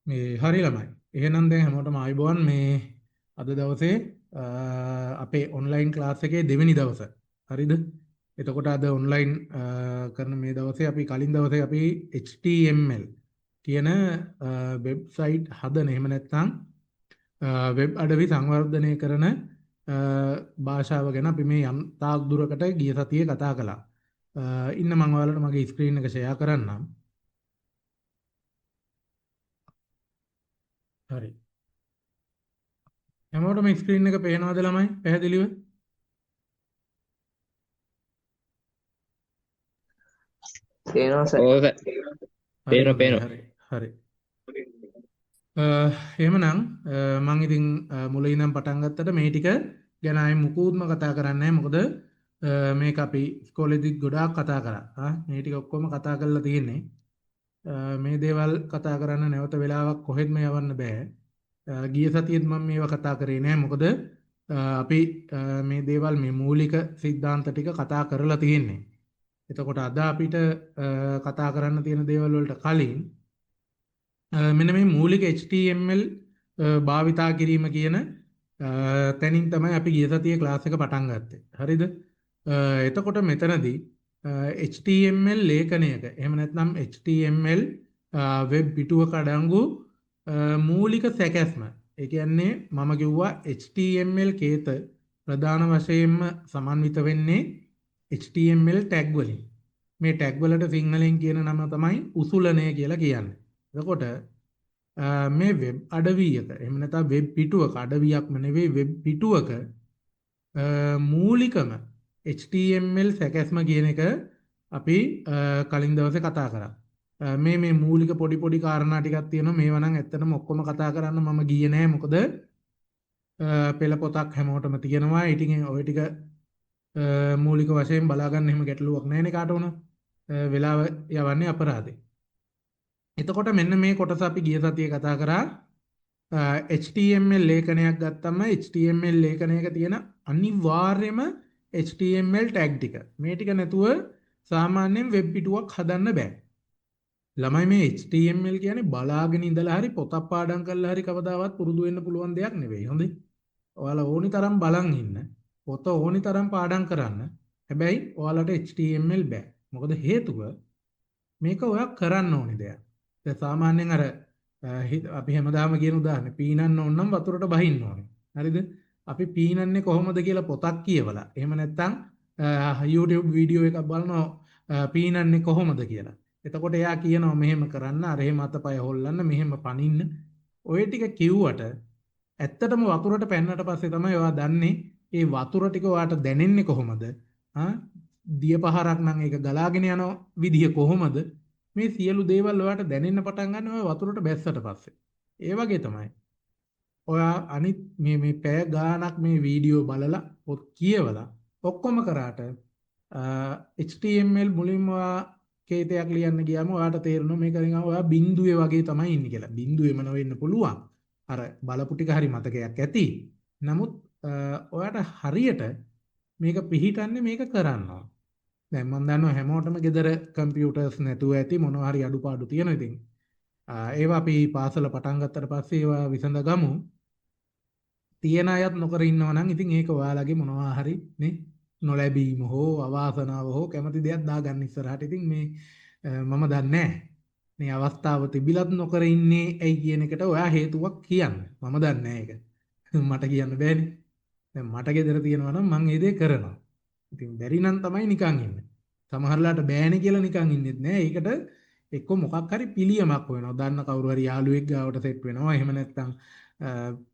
මේ හරි ළමයි. එහෙනම් දැන් හැමෝටම ආයුබෝවන් මේ අද දවසේ අපේ ඔන්ලයින් ක්ලාස් එකේ දෙවෙනි දවස. හරිද? එතකොට අද ඔන්ලයින් කරන මේ දවසේ අපි කලින් දවසේ අපි HTML කියන වෙබ්සයිට් හදන එහෙම නැත්නම් වෙබ් අඩවි සංවර්ධනය කරන භාෂාව ගැන අපි මේ යම් තාක් දුරකට ගිය සතියේ කතා කළා. ඉන්න මම ඔයාලට මගේ ස්ක්‍රීන් එක ෂෙයා කරන්නම්. හරි. හැමෝටම ස්ක්‍රීන් එක පේනවද ළමයි? පැහැදිලිව? තේනවා සර්. ඕක හරි හොඳයි. පේනවා. හරි. හරි. එහෙමනම් මම ඉතින් මුලින් ඉඳන් පටන් ගත්තට මේ ටික ගැන ආයේ මුකුත්ම කතා කරන්නේ නැහැ. මොකද මේක අපි ඉස්කෝලේදීත් ගොඩාක් කතා කරා. මේ ටික ඔක්කොම කතා කරලා තියෙන්නේ. මේ දේවල් කතා කරන්න නැවත වෙලාවක් කොහෙත්ම යවන්න බෑ. ගිය සතියේත් මම මේවා කතා කරේ නෑ. මොකද අපි මේ දේවල් මේ මූලික સિદ્ધාන්ත ටික කතා කරලා තියෙන්නේ. එතකොට අද අපිට කතා කරන්න තියෙන දේවල් වලට කලින් මෙන්න මේ මූලික HTML භාවිතා කිරීම කියන තැනින් තමයි අපි ගිය සතියේ ක්ලාස් එක පටන් ගත්තේ. හරිද? එතකොට මෙතනදී HTML ලේඛනයක එහෙම නැත්නම් HTML වෙබ් පිටුවක අඩංගු මූලික සැකැස්ම. ඒ කියන්නේ මම කිව්වා HTML කේත ප්‍රධාන වශයෙන්ම සමන්විත වෙන්නේ HTML ටැග් වලින්. මේ ටැග් වලට සිංහලෙන් කියන නම තමයි උසුලනය කියලා කියන්නේ. එතකොට මේ වෙබ් අඩවියක එහෙම නැත්නම් වෙබ් පිටුවක අඩවියක්ම නෙවෙයි වෙබ් පිටුවක මූලිකම HTML සැකැස්ම කියන එක අපි කලින් දවසේ කතා කරා. මේ මූලික පොඩි කාරණා ටිකක් තියෙනවා. මේවා නම් ඇත්තටම ඔක්කොම කතා කරන්න මම ගියේ නෑ. මොකද පෙළ පොතක් හැමෝටම තියෙනවා. ඉතින් ওই ටික මූලික වශයෙන් බලා ගන්න එහෙම ගැටලුවක් නැහැනේ කාට වුණත්. වෙලාව යවන්නේ අපරාධේ. එතකොට මෙන්න මේ කොටස අපි ගිය සතියේ කතා කරා HTML ලේඛනයක් ගත්තම HTML ලේඛනයක තියෙන අනිවාර්යම HTML ටැග් ටික. මේ ටික නැතුව සාමාන්‍යයෙන් වෙබ් පිටුවක් හදන්න බෑ. ළමයි මේ HTML කියන්නේ බලාගෙන ඉඳලා හරි පොතක් පාඩම් කරලා හරි කවදාවත් පුරුදු වෙන්න පුළුවන් දෙයක් නෙවෙයි. හොඳේ. ඔයාලා ඕනි තරම් බලන් ඉන්න. පොත ඕනි තරම් පාඩම් කරන්න. හැබැයි ඔයාලට HTML බෑ. මොකද හේතුව මේක ඔයා කරන්න ඕනි දෙයක්. දැන් සාමාන්‍යයෙන් අර අපි හැමදාම කියන උදාහරණය පීනන්න ඕන නම් වතුරට බහින්න ඕනේ. හරිද? අපි පීනන්නේ කොහොමද කියලා පොතක් කියවලා. එහෙම නැත්නම් YouTube වීඩියෝ එකක් බලනවා පීනන්නේ කොහොමද කියලා. එතකොට එයා කියනවා මෙහෙම කරන්න, අර එහෙම අතපය හොල්ලන්න, මෙහෙම පනින්න. ඔය ටික කිව්වට ඇත්තටම වතුරට පැන්නට පස්සේ තමයි ඔයා දන්නේ මේ වතුර ටික ඔයාට දැනෙන්නේ කොහොමද? දිය පහරක් නම් ඒක ගලාගෙන යන විදිය කොහොමද? මේ සියලු දේවල් ඔයාට දැනෙන්න පටන් ගන්නවා ඔය වතුරට බැස්සට පස්සේ. ඒ වගේ තමයි. ඔයා අනිත් මේ පැය ගාණක් මේ වීඩියෝ බලලා පොත් කියවලා ඔක්කොම කරාට HTML මුලින්ම කේතයක් ලියන්න ගියාම ඔයාට තේරෙනවා මේක නිකන් ඔයා බිඳුවේ වගේ තමයි ඉන්නේ කියලා. බිඳුවේම නොවෙන්න පුළුවන්. අර බලපු ටික හරි මතකයක් ඇති. නමුත් ඔයාට හරියට මේක පිළිහිටන්නේ මේක කරනවා. දැන් මම දන්නවා හැමෝටම ගෙදර කම්පියුටර්ස් නැතුව ඇති මොනවා හරි අඩුපාඩු තියෙනවා ඉතින්. ඒවා අපි පාසල පටන් ගත්තට පස්සේ ඒවා විසඳ ගමු. තියෙන අයත් නොකර ඉන්නවා නම් ඉතින් ඒක ඔයාලගේ මොනවා හරි නේ නොලැබීම හෝ අවාසනාව හෝ කැමති දෙයක් දාගන්න ඉස්සරහට. ඉතින් මේ මම දන්නේ මේ අවස්ථාව තිබිලත් නොකර ඉන්නේ ඇයි කියන එකට ඔයා හේතුවක් කියන්න. මම දන්නේ ඒක. මට කියන්න බෑනේ. දැන් මට ගෙදර තියෙනවා නම් මම ඒ දේ කරනවා. ඉතින් බැරි නම් තමයි නිකන් ඉන්නේ. සමහරලාට බෑනේ කියලා නිකන් ඉන්නෙත් නෑ. ඒකට එක්ක මොකක් හරි පිළියමක් වෙනවා. දන්න කවුරු හරි යාළුවෙක් ගාවට සෙට් වෙනවා. එහෙම නැත්නම්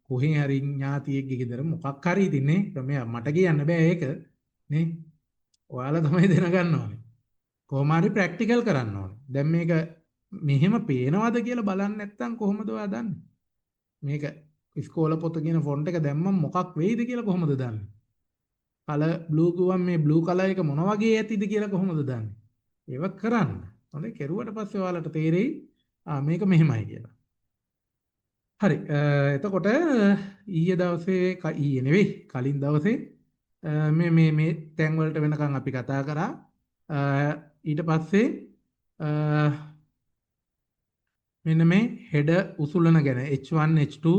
කොහෙන් හරි ඥාතියෙක්ගේ ගෙදර මොකක් හරි ඉතින් නේ ක්‍රමයක් මට කියන්න බෑ ඒක නේ. ඔයාලා තමයි දැනගන්න ඕනේ. කොහොම හරි ප්‍රැක්ටිකල් කරන්න ඕනේ. දැන් මේක මෙහෙම පේනවද කියලා බලන්න නැත්නම් කොහොමද ඔයා දන්නේ? මේක ඉස්කෝල පොත කියන ෆොන්ට් එක දැම්මම මොකක් වෙයිද කියලා කොහොමද දන්නේ? කලර් බ්ලූ ගුවන් මේ බ්ලූ කලර් එක මොන වගේ ඇතිද කියලා කොහොමද දන්නේ? ඒව කරන්න. හොඳයි කෙරුවට පස්සේ ඔයාලට තේරෙයි මේක මෙහෙමයි කියලා. හරි එතකොට ඊයේ දවසේ ඊයේ නෙවෙයි කලින් දවසේ මේ තැන් වලට වෙනකන් අපි කතා කරා. ඊට පස්සේ මෙන්න මේ හෙඩ උසුලන ගැන H1 H2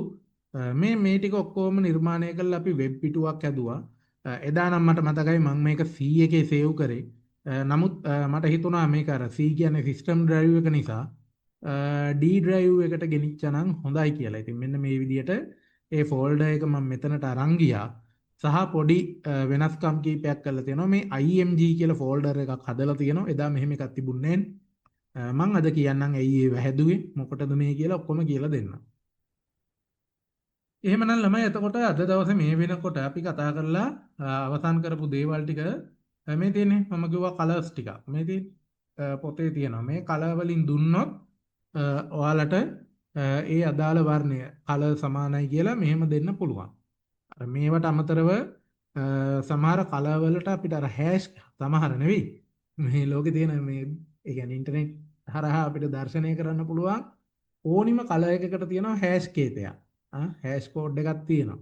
මේ ටික ඔක්කොම නිර්මාණය කරලා අපි වෙබ් පිටුවක් ඇදුවා. එදා නම් මට මතකයි මම මේක C එකේ සේව් කරේ. නමුත් මට හිතුණා මේක අර C කියන්නේ සිස්ටම් ඩ්‍රයිව් එක නිසා D ඩ්‍රයිව් එකට ගෙනිච්චා නම් හොඳයි කියලා. ඉතින් මෙන්න මේ විදිහට ඒ ෆෝල්ඩර් එක මම මෙතනට අරන් ගියා. සහ පොඩි වෙනස්කම් කීපයක් කරලා තියෙනවා. මේ IMG කියලා ෆෝල්ඩර් එකක් හදලා තියෙනවා. එදා මෙහෙම එකක් තිබුණේ නැහැ. මං අද කියන්නම් ඇයි ඒ වැහැදුවේ මොකටද මේ කියලා ඔක්කොම කියලා දෙන්නම්. එහෙමනම් ළමයි එතකොට අද දවසේ මේ වෙනකොට අපි කතා කරලා අවසන් කරපු දේවල් ටික මේ තියෙන්නේ මම කිව්වා කලර්ස් ටික. මේ තියෙන්නේ පොතේ තියෙනවා. මේ කලර් වලින් දුන්නොත් ඔයාලට ඒ අදාළ වර්ණය කලර් සමානයි කියලා මෙහෙම දෙන්න පුළුවන්. අර මේවට අමතරව සමහර කලර් වලට අපිට අර හැෂ් සමහර නෙවෙයි මේ ලෝකේ තියෙන මේ ඒ කියන්නේ ඉන්ටර්නෙට් හරහා අපිට දර්ශනය කරන්න පුළුවන් ඕනිම කලර් එකකට තියෙනවා හැෂ් කේතයක්. හැෂ් කෝඩ් එකක් තියෙනවා.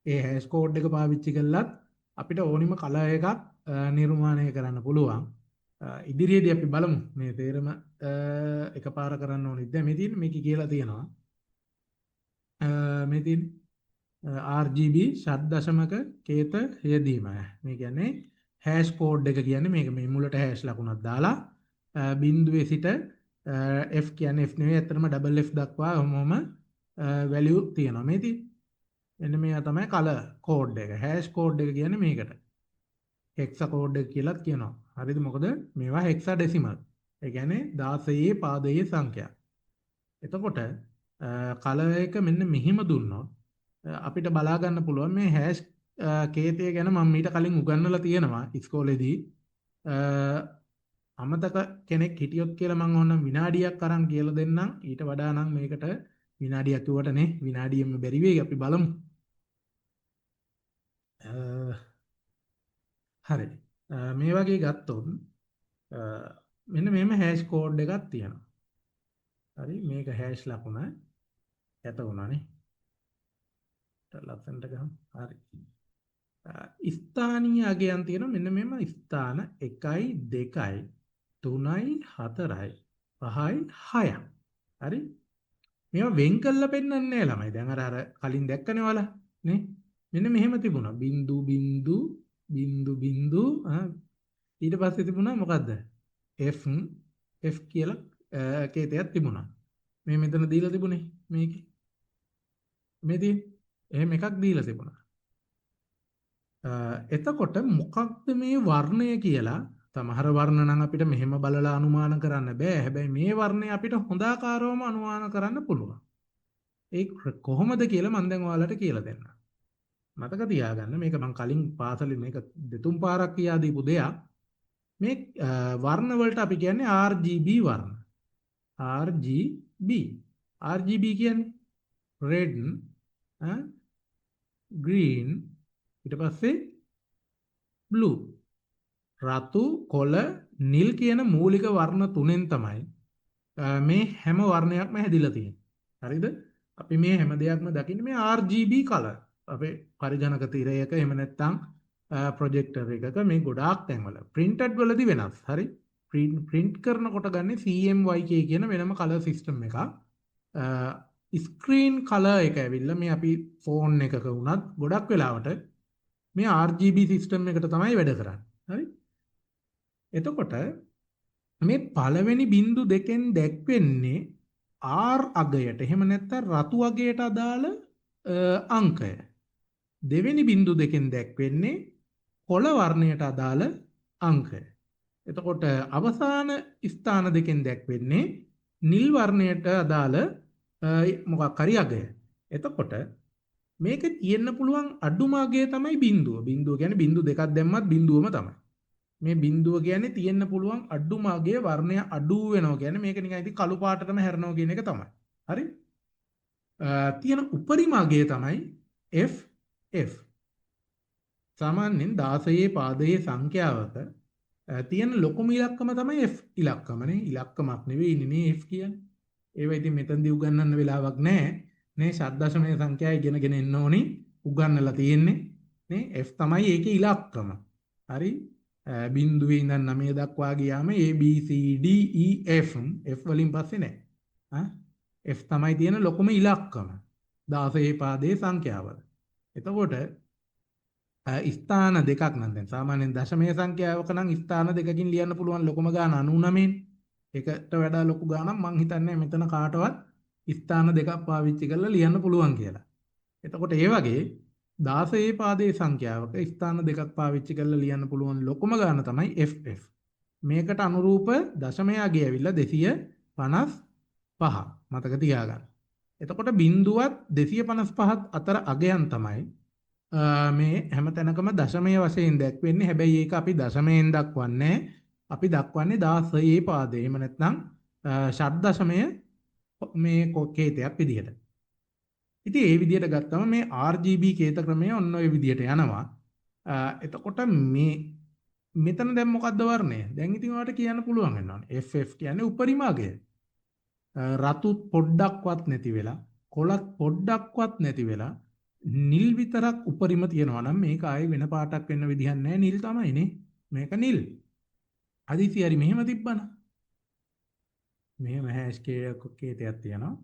ඒ හැෂ් කෝඩ් එක පාවිච්චි කළත් අපිට ඕනිම කලර් එකක් නිර්මාණය කරන්න පුළුවන්. ඉදිරියේදී අපි බලමු මේ තේරම එකපාර කරන්න ඕනෙද මේ තියෙන්නේ මේක කියලා තියෙනවා. මේ තියෙන්නේ RGB ෂඩ්දශමක කේත යෙදීම. මේ කියන්නේ හැෂ් කෝඩ් එක කියන්නේ මේක මේ මුලට හැෂ් ලකුණක් දාලා බිඳුවේ සිට F කියන්නේ F නෙවෙයි ඇත්තටම ඩබල් F දක්වා ඔහොමම වැලියු තියෙනවා. මේ තියෙන්නේ මෙන්න මේවා තමයි කලර් කෝඩ් එක. හැෂ් කෝඩ් එක කියන්නේ මේකට. හෙක්සා කෝඩ් එක කියලාත් කියනවා. හරිද? මොකද මේවා හෙක්සා ඩෙසිමල්. ඒ කියන්නේ 16 පාදයේ සංඛ්‍යා. එතකොට කලර් එක මෙන්න මෙහිම දුන්නොත් අපිට බලා ගන්න පුළුවන් මේ හැෂ් කේතය ගැන මම මීට කලින් උගන්වලා තියෙනවා ඉස්කෝලේදී. අමතක කෙනෙක් හිටියොත් කියලා මම ඕනම් විනාඩියක් අරන් කියලා දෙන්නම්. ඊට වඩා නම් මේකට විනාඩියක් කිව්වට නේ විනාඩියෙම බැරි වෙයි. අපි බලමු. හරි. මේ වගේ ගත්තොත් මෙන්න මෙහෙම හැෂ් කෝඩ් එකක් තියෙනවා. හරි මේක හැෂ් ලකුණ ඇත වුණානේ. ලස්සනට ගමු. හරි. ස්ථානීය අගයන් තියෙනවා මෙන්න මෙහෙම ස්ථාන 1යි 2යි 3යි 4යි 5යි 6යි. හරි. මේවා වෙන් කරලා පෙන්නන්නේ නැහැ ළමයි. දැන් අර කලින් දැක්කනේ ඔයාලා නේ. මෙන්න මෙහෙම තිබුණා. බින්දු බින්දු බින්දු බින්දු ඊට පස්සේ තිබුණා මොකද්ද? F කියලා කේතයක් තිබුණා. මේ මෙතන දීලා තිබුණේ මේකේ. මේ තියෙන්නේ එහෙම එකක් දීලා තිබුණා. එතකොට මොකක්ද මේ වර්ණය කියලා සමහර වර්ණ නම් අපිට මෙහෙම බලලා අනුමාන කරන්න බෑ. හැබැයි මේ වර්ණය අපිට හොඳාකාරවම අනුමාන කරන්න පුළුවන්. ඒ කොහොමද කියලා මම දැන් ඔයාලට කියලා දෙන්නම්. මතක තියාගන්න මේක මම කලින් පාසලේ මේක දෙතුන් පාරක් කියා දීපු දෙයක්. මේ වර්ණ වලට අපි කියන්නේ RGB වර්ණ. RGB. RGB කියන්නේ red, green, ඊට පස්සේ blue. රතු, කොළ, නිල් කියන මූලික වර්ණ තුනෙන් තමයි මේ හැම වර්ණයක්ම හැදිලා තියෙන්නේ. හරිද? අපි මේ හැම දෙයක්ම දකින්නේ මේ RGB color. අපේ පරිගණක තිරයක එහෙම නැත්නම් ප්‍රොජෙක්ටර් එකක මේ ගොඩාක් තැන්වල printed වලදී වෙනස්. හරි? print කරනකොට ගන්නේ CMYK කියන වෙනම color system එකක්. screen color එක ඇවිල්ලා මේ අපි ෆෝන් එකක වුණත් ගොඩක් වෙලාවට මේ RGB system එකට තමයි වැඩ කරන්නේ. හරි? එතකොට මේ පළවෙනි බිංදු දෙකෙන් දැක්වෙන්නේ R අගයට එහෙම නැත්නම් රතු අගයට අදාළ අංකය. දෙවෙනි බිංදු දෙකෙන් දැක්වෙන්නේ කොළ වර්ණයට අදාළ අංකය. එතකොට අවසාන ස්ථාන දෙකෙන් දැක්වෙන්නේ නිල් වර්ණයට අදාළ මොකක් හරි අගය. එතකොට මේක තියෙන්න පුළුවන් අඩුම අගය තමයි බිංදුව. බිංදුව කියන්නේ බිංදු දෙකක් දැම්මත් බිංදුවම තමයි. මේ බිංදුව කියන්නේ තියෙන්න පුළුවන් අඩුම අගය වර්ණය අඩු වෙනවා කියන්නේ මේක නිකන් ඉතින් කළු පාටටම හැරෙනවා කියන එක තමයි. හරි? තියෙන උපරිම අගය තමයි F. සාමාන්‍යයෙන් 16 පාදයේ සංඛ්‍යාවක තියෙන ලොකුම ඉලක්කම තමයි F ඉලක්කමනේ. ඉලක්කමක් නෙවෙයි නේ F කියන්නේ. ඒවා ඉතින් මෙතනදී උගන්වන්න වෙලාවක් නැහැ. නේ ශබ්දශමයේ සංඛ්‍යාව ඉගෙනගෙන එන්න ඕනේ. උගන්වලා තියෙන්නේ. නේ F තමයි ඒකේ ඉලක්කම. හරි? බිංදුවේ ඉඳන් 9 දක්වා ගියාම A B C D E F වලින් පස්සේ නැහැ. F තමයි තියෙන ලොකුම ඉලක්කම 16 පාදයේ සංඛ්‍යාවල. එතකොට ස්ථාන දෙකක් නම් දැන් සාමාන්‍යයෙන් දශමය සංඛ්‍යාවක නම් ස්ථාන දෙකකින් ලියන්න පුළුවන් ලොකුම ගාන 99. ඒකට වඩා ලොකු ගානක් මං හිතන්නේ මෙතන කාටවත් ස්ථාන දෙකක් පාවිච්චි කරලා ලියන්න පුළුවන් කියලා. එතකොට ඒ වගේ 16 පාදයේ සංඛ්‍යාවක ස්ථාන දෙකක් පාවිච්චි කරලා ලියන්න පුළුවන් ලොකුම ගාන තමයි FF. මේකට අනුරූප දශමය අගය ඇවිල්ලා 255. මතක තියාගන්න. එතකොට බිඳුවත් 255ත් අතර අගයන් තමයි මේ හැම තැනකම දශමය වශයෙන් දැක්වෙන්නේ. හැබැයි ඒක අපි දශමයෙන් දක්වන්නේ අපි දක්වන්නේ 16 පාදයේ. එහෙම නැත්නම් ෂඩ් දශමය මේ කේතයක් විදිහට. ඉතින් ඒ විදිහට ගත්තම මේ RGB කේත ක්‍රමය ඔන්න ඔය විදිහට යනවා. එතකොට මේ මෙතන දැන් මොකද්ද වර්ණය? දැන් ඉතින් ඔයාලට කියන්න පුළුවන් වෙනවානේ. FF කියන්නේ උපරිම අගය. රතු පොඩ්ඩක්වත් නැති වෙලා, කොළත් පොඩ්ඩක්වත් නැති වෙලා නිල් විතරක් උපරිම තියෙනවා නම් මේක ආයේ වෙන පාටක් වෙන්න විදිහක් නැහැ. නිල් තමයිනේ. මේක නිල්. අදිසි හරි මෙහෙම තිබ්බනම්. මෙහෙම හෑෂ් කේතයක් තියෙනවා.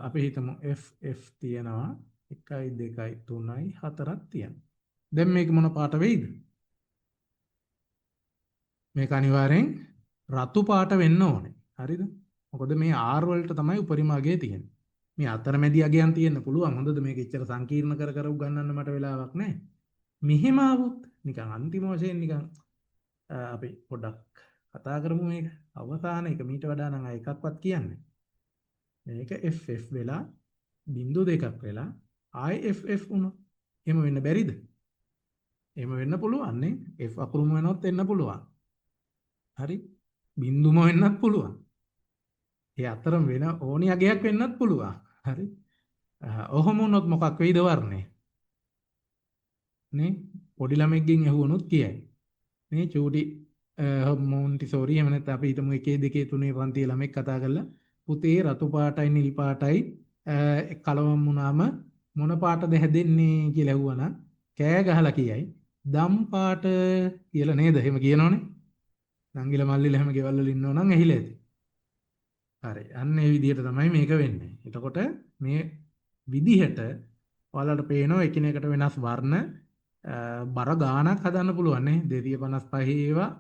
අපි හිතමු FF තියෙනවා 1 2 3 4ක් තියෙනවා. දැන් මේක මොන පාට වෙයිද? මේක අනිවාර්යෙන් රතු පාට වෙන්න ඕනේ. හරිද? මොකද මේ R වලට තමයි උපරිම අගය තියෙන්නේ. මේ අතරමැදි අගයන් තියෙන්න පුළුවන්. හොඳද? මේක එච්චර සංකීර්ණ කර කර උගන්නන්න මට වෙලාවක් නැහැ. මෙහෙම આવුත් නිකන් අන්තිම වශයෙන් නිකන් අපි පොඩ්ඩක් කතා කරමු මේක. අවසාන එක මීට වඩා නම් එකක්වත් කියන්නේ. මේක FF වෙලා බිංදු දෙකක් වෙලා ආයි FF වුණා. එහෙම වෙන්න බැරිද? එහෙම වෙන්න පුළුවන් නේ. F අකුරුම වෙනවත් වෙන්න පුළුවන්. හරි? බිංදුම වෙන්නත් පුළුවන්. ඒ අතරම වෙන ඕනි අගයක් වෙන්නත් පුළුවන්. හරි? ඔහොම වුණොත් මොකක් වෙයිද වර්ණය? නේ? පොඩි ළමෙක්ගෙන් ඇහුවොත් කියයි. මේ චූටි මොන්ටිසෝරි එහෙම නැත්නම් අපි හිතමු 1 2 3 පන්තියේ ළමෙක් කතා කරලා පුතේ රතු පාටයි නිල් පාටයි කලවම් වුණාම මොන පාටද හැදෙන්නේ කියලා ඇහුවනම් කෑ ගහලා කියයි දම් පාට කියලා නේද? එහෙම කියනෝනේ. නංගිල මල්ලිල එහෙම ගෙවල් වල ඉන්නෝ නම් ඇහිලා ඇති. හරි. අන්න ඒ විදිහට තමයි මේක වෙන්නේ. එතකොට මේ විදිහට ඔයාලට පේනවා එකිනෙකට වෙනස් වර්ණ බර ගානක් හදන්න පුළුවන් නේ. 255 ඒවා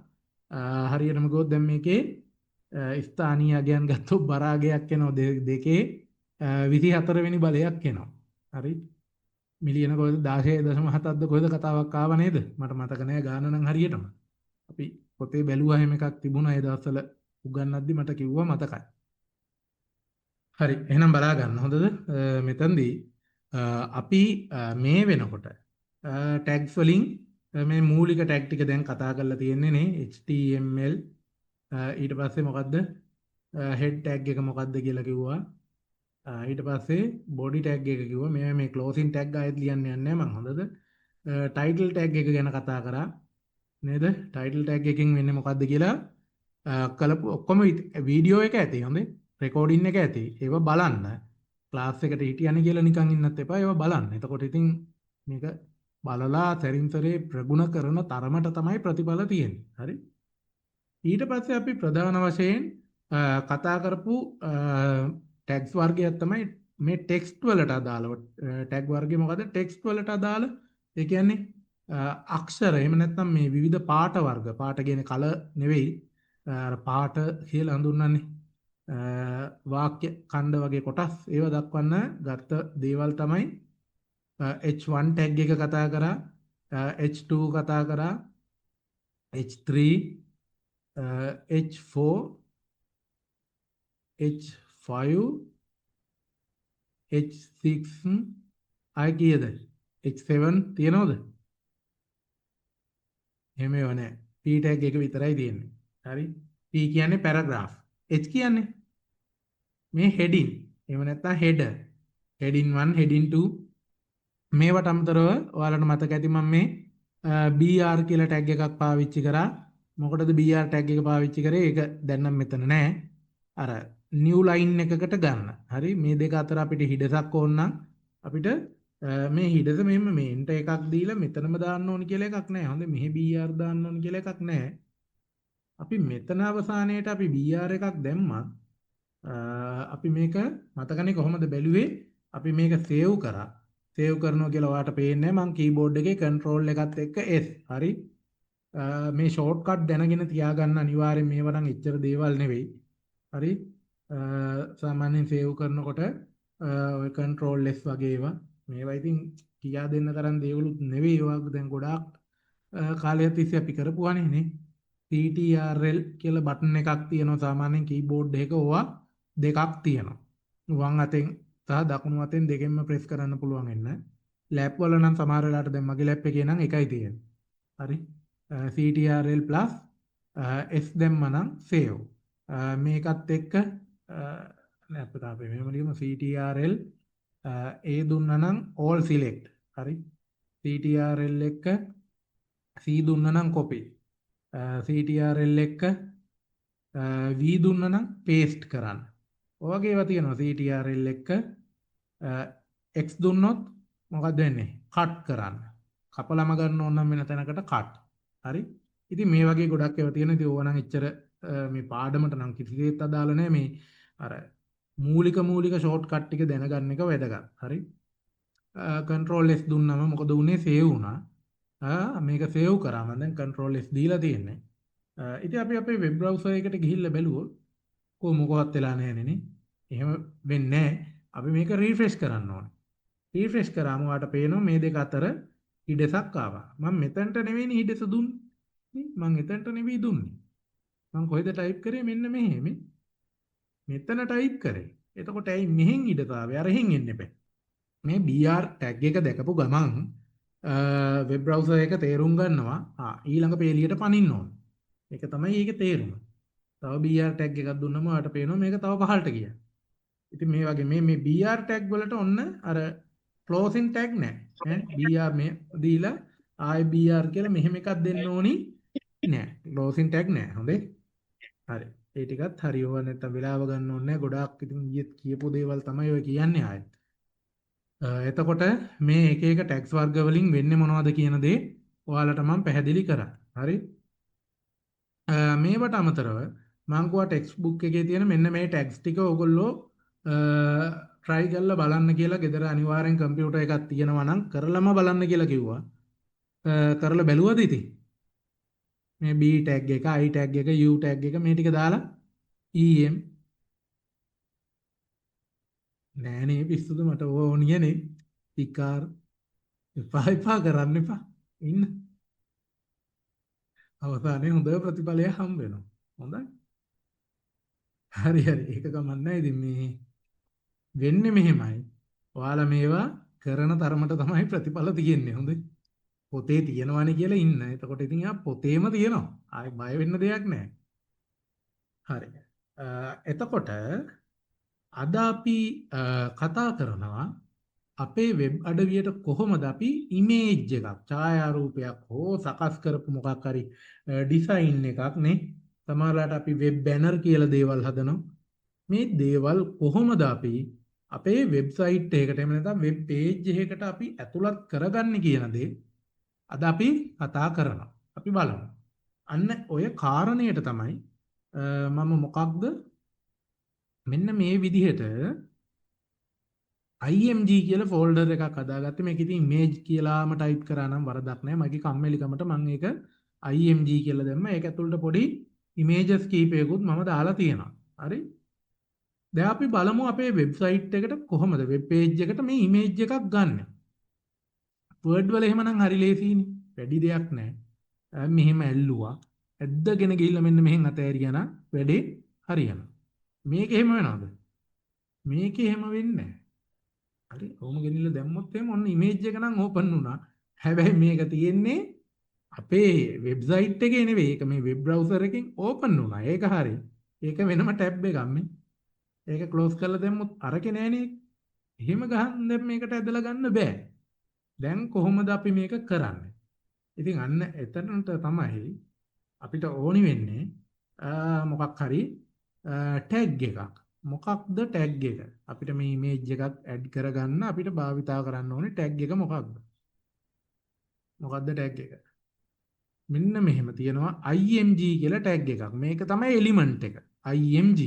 හරියටම ගොඩක් දැන් මේකේ ස්ථානීය අගයන් ගත්තොත් බර අගයක් එනවා දෙකේ 24 වෙනි බලයක් එනවා. හරි. මිලියන කොහෙද 16.7ක්ද කොහෙද කතාවක් ආව නේද? මට මතක නෑ ගාන නම් හරියටම. අපි පොතේ බැලුවා එහෙම එකක් තිබුණා ඒ දවස්වල උගන්වද්දි මට කිව්වා මතකයි. හරි එහෙනම් බලා ගන්න හොඳද? මෙතනදී අපි මේ වෙනකොට ටැග්ස් වලින් මේ මූලික ටැග් ටික දැන් කතා කරලා තියෙන්නේ නේ HTML ඊට පස්සේ මොකද්ද head tag එක මොකද්ද කියලා කිව්වා. ඊට පස්සේ body tag එක කිව්වා. මේ closing tag ආයෙත් ලියන්න යන්නේ නැහැ මම හොඳද? title tag එක ගැන කතා කරා නේද? title tag එකකින් වෙන්නේ මොකද්ද කියලා කලපු ඔක්කොම වීඩියෝ එක ඇති හොඳේ රෙකෝඩින් එක ඇති ඒව බලන්න ක්ලාස් එකට හිටියන්නේ කියලා නිකන් ඉන්නත් එපා ඒව බලන්න. එතකොට ඉතින් මේක බලලා සැරින්තරේ ප්‍රගුණ කරන තරමට තමයි ප්‍රතිඵල තියෙන්නේ. හරි. ඊට පස්සේ අපි ප්‍රධාන වශයෙන් කතා කරපු ටැග්ස් වර්ගයක් තමයි මේ ටෙක්ස්ට් වලට අදාළව ටැග් වර්ගය මොකද්ද? ටෙක්ස්ට් වලට අදාළ ඒ කියන්නේ අක්ෂර එහෙම නැත්නම් මේ විවිධ පාට වර්ග පාට කියන්නේ කල නෙවෙයි පාට කියලා හඳුන්වන්නේ වාක්‍ය ඛණ්ඩ වගේ කොටස් ඒව දක්වන්න ගත්ත දේවල් තමයි H1 tag එක කතා කරා H2 කතා කරා H3 H4 H5 H6 ආයි කීයද H7 තියනවද? එහෙම ඒවා නැහැ. P tag එක විතරයි තියෙන්නේ. හරි. P කියන්නේ paragraph. H කියන්නේ මේ heading. එහෙම නැත්නම් header. heading 1 heading 2 මේවට අමතරව ඔයාලට මතක ඇති මම මේ BR කියලා tag එකක් පාවිච්චි කරා. මොකටද BR tag එක පාවිච්චි කරේ? ඒක දැන් නම් මෙතන නැහැ. අර new line එකකට ගන්න. හරි. මේ දෙක අතර අපිට හිඩසක් ඕන නම් අපිට මේ හිඩස මෙහෙම මේන්ට එකක් දීලා මෙතනම දාන්න ඕන කියලා එකක් නැහැ. හොඳේ මෙහි BR දාන්න ඕන කියලා එකක් නැහැ. අපි මෙතන අවසානයේට අපි BR එකක් දැම්මත් අපි මේක මතකනේ කොහොමද බැලුවේ? අපි මේක සේව් කරා. සේව් කරනවා කියලා ඔයාලට පේන්නේ මම කීබෝඩ් එකේ control එකත් එක්ක S. හරි. මේ ෂෝට්කට් දැනගෙන තියාගන්න අනිවාර්යෙන් මේවා නම් එච්චර දේවල් නෙවෙයි. හරි. සාමාන්‍යයෙන් සේව් කරනකොට ඔය control S වගේ ඒවා මේවා ඉතින් කියා දෙන්න තරම් දේවලුත් නෙවෙයි. ඒවා දැන් ගොඩාක් කාලයක් තිස්සේ අපි කරපුවානේ නේ. CTRL කියලා බටන් එකක් තියෙනවා සාමාන්‍යයෙන් කීබෝඩ් එකක ඕවා දෙකක් තියෙනවා. වම් අතෙන් සහ දකුණු අතෙන් දෙකෙන්ම ප්‍රෙස් කරන්න පුළුවන් වෙන්න. ලැප් වල නම් සමහර වෙලාවට දැන් මගේ ලැප් එකේ නම් එකයි තියෙන්නේ. හරි. CTRL S දැම්ම නම් save. මේකත් එක්ක නෑ අපිට අපි මෙහෙම ලියමු CTRL A දුන්නා නම් all select. හරි. CTRL එක C දුන්නා නම් copy. CTRL එක V දුන්නා නම් paste කරන්න. ඔය වගේ ඒවා තියෙනවා. CTRL එක X දුන්නොත් මොකක්ද වෙන්නේ? cut කරන්න. කපලම ගන්න ඕන නම් වෙන තැනකට cut. හරි. ඉතින් මේ වගේ ගොඩක් ඒවා තියෙනවා. ඉතින් ඕවා නම් එච්චර මේ පාඩමට නම් කිසිසේත් අදාළ නැහැ. මේ අර මූලික ෂෝට්කට් ටික දැනගන්න එක වැදගත්. හරි. control S දුන්නම මොකද උනේ? save වුණා. මේක save කරාම දැන් control S දීලා තියෙන්නේ. ඉතින් අපි අපේ වෙබ් බ්‍රවුසර් එකට ගිහිල්ලා බැලුවොත් මොකවත් වෙලා නැහැ නේ. එහෙම වෙන්නේ නැහැ. අපි මේක රිෆ්‍රෙෂ් කරන්න ඕනේ. රිෆ්‍රෙෂ් කරාම ඔයාලට පේනවා මේ දෙක අතර හිඩසක් ආවා. මම මෙතනට නෙවෙයිනේ හිඩස දුන්නේ. මම එතනට නෙවෙයි දුන්නේ. මම කොහෙද ටයිප් කරේ? මෙන්න මෙහෙම. මෙතන ටයිප් කරේ. එතකොට ඇයි මෙහෙන් හිඩස ආවේ? අර එහෙන් එන්න එපා. මේ BR ටැග් එක දැකපු ගමන් වෙබ් බ්‍රවුසර් එක තේරුම් ගන්නවා ඊළඟ පේලියට පනින්න ඕන. ඒක තමයි ඒකේ තේරුම. තව BR ටැග් එකක් දුන්නම ඔයාලට පේනවා මේක තව පහළට ගියා. ඉතින් මේ වගේ මේ BR ටැග් වලට ඔන්න අර ක්ලෝසින් ටැග් නැහැ. BR මේ දීලා ආයි BR කියලා මෙහෙම එකක් දෙන්න ඕනි නෑ. ක්ලෝසින් ටැග් නැහැ. හොඳේ. හරි. ඒ ටිකත් හරි ඕවා නැත්තම් වෙලාව ගන්න ඕනේ නැහැ. ගොඩාක් ඉතින් ඊයේ කියපු දේවල් තමයි ඔය කියන්නේ ආයෙත්. එතකොට මේ එක එක ටැක්ස් වර්ග වලින් වෙන්නේ මොනවද කියන දේ ඔයාලට මම පැහැදිලි කරා. හරි. මේවට අමතරව මම කිව්වා ටෙක්ස්ට් බුක් එකේ තියෙන මෙන්න මේ ටැග්ස් ටික ඕගොල්ලෝ try කරලා බලන්න කියලා. ගෙදර අනිවාර්යෙන් කම්පියුටර් එකක් තියෙනවා නම් කරලම බලන්න කියලා කිව්වා. කරලා බැලුවද ඉතින්? මේ B tag එක, I tag එක, U tag එක මේ ටික දාලා EM නෑනේ පිස්සුද මට ඕනියනේ. විකාර එපා කරන්න එපා. ඉන්න. අවසානයේ හොඳ ප්‍රතිඵලයක් හම්බ වෙනවා. හොඳයි. හරි. ඒක කමන්නේ. ඉතින් මේ වෙන්නේ මෙහෙමයි. ඔයාලා මේවා කරන තරමට තමයි ප්‍රතිඵල තියෙන්නේ. හොඳයි. පොතේ තියෙනවනේ කියලා ඉන්න. එතකොට ඉතින් ආ පොතේම තියෙනවා. ආයි බය වෙන්න දෙයක් නැහැ. හරි. එතකොට අද අපි කතා කරනවා අපේ වෙබ් අඩවියට කොහොමද අපි ඉමේජ් එකක්, ඡායාරූපයක් හෝ සකස් කරපු මොකක් හරි ඩිසයින් එකක් නේ. සමහරවිට අපි වෙබ් බැනර් කියලා දේවල් හදනවා. මේ දේවල් කොහොමද අපි අපේ වෙබ්සයිට් එකකට එහෙම නැත්නම් වෙබ් පේජ් එකකට අපි ඇතුළත් කරගන්නේ කියන දේ අද අපි කතා කරනවා. අපි බලමු. අන්න ඔය කාරණයට තමයි මම මොකක්ද මෙන්න මේ විදිහට IMG කියලා ෆෝල්ඩර් එකක් හදාගත්තේ. මේක ඉතින් image කියලාම ටයිප් කරා නම් වරදක් නැහැ. මගේ කම්මැලිකමට මම ඒක IMG කියලා දැම්මා. ඒක ඇතුළට පොඩි images කීපයකුත් මම දාලා තියෙනවා. හරි. දැන් අපි බලමු අපේ වෙබ්සයිට් එකට කොහොමද වෙබ් පේජ් එකට මේ image එකක් ගන්න. Word වල එහෙමනම් හරි ලේසියිනේ. වැඩි දෙයක් නැහැ. මෙහෙම ඇල්ලුවා. ඇද්දගෙන ගිහිල්ලා මෙන්න මෙහෙන් අතෑරියා නම් වැඩේ හරියනවා. මේක එහෙම වෙනවද? මේක එහෙම වෙන්නේ නැහැ. හරි. ඔහොම ගෙනිල්ලා දැම්මොත් එහෙම ඔන්න ඉමේජ් එක නම් ඕපන් වුණා. හැබැයි මේක තියෙන්නේ අපේ වෙබ්සයිට් එකේ නෙවෙයි. ඒක මේ වෙබ් බ්‍රවුසර් එකෙන් ඕපන් වුණා. ඒක හරි. ඒක වෙනම ටැබ් එකක් මේ. ඒක ක්ලෝස් කරලා දැම්මොත් අරකේ නෑනේ. එහෙම ගහන්න දැන් මේකට ඇදලා ගන්න බෑ. දැන් කොහොමද අපි මේක කරන්නේ? ඉතින් අන්න එතනට තමයි අපිට ඕනි වෙන්නේ මොකක් හරි ටැග් එකක්. මොකක්ද ටැග් එක? අපිට මේ ඉමේජ් එකක් ඇඩ් කරගන්න අපිට භාවිතා කරන්න ඕනේ ටැග් එක මොකක්ද? මොකක්ද ටැග් එක? මෙන්න මෙහෙම තියෙනවා IMG කියලා ටැග් එකක්. මේක තමයි එලිමන්ට් එක. IMG.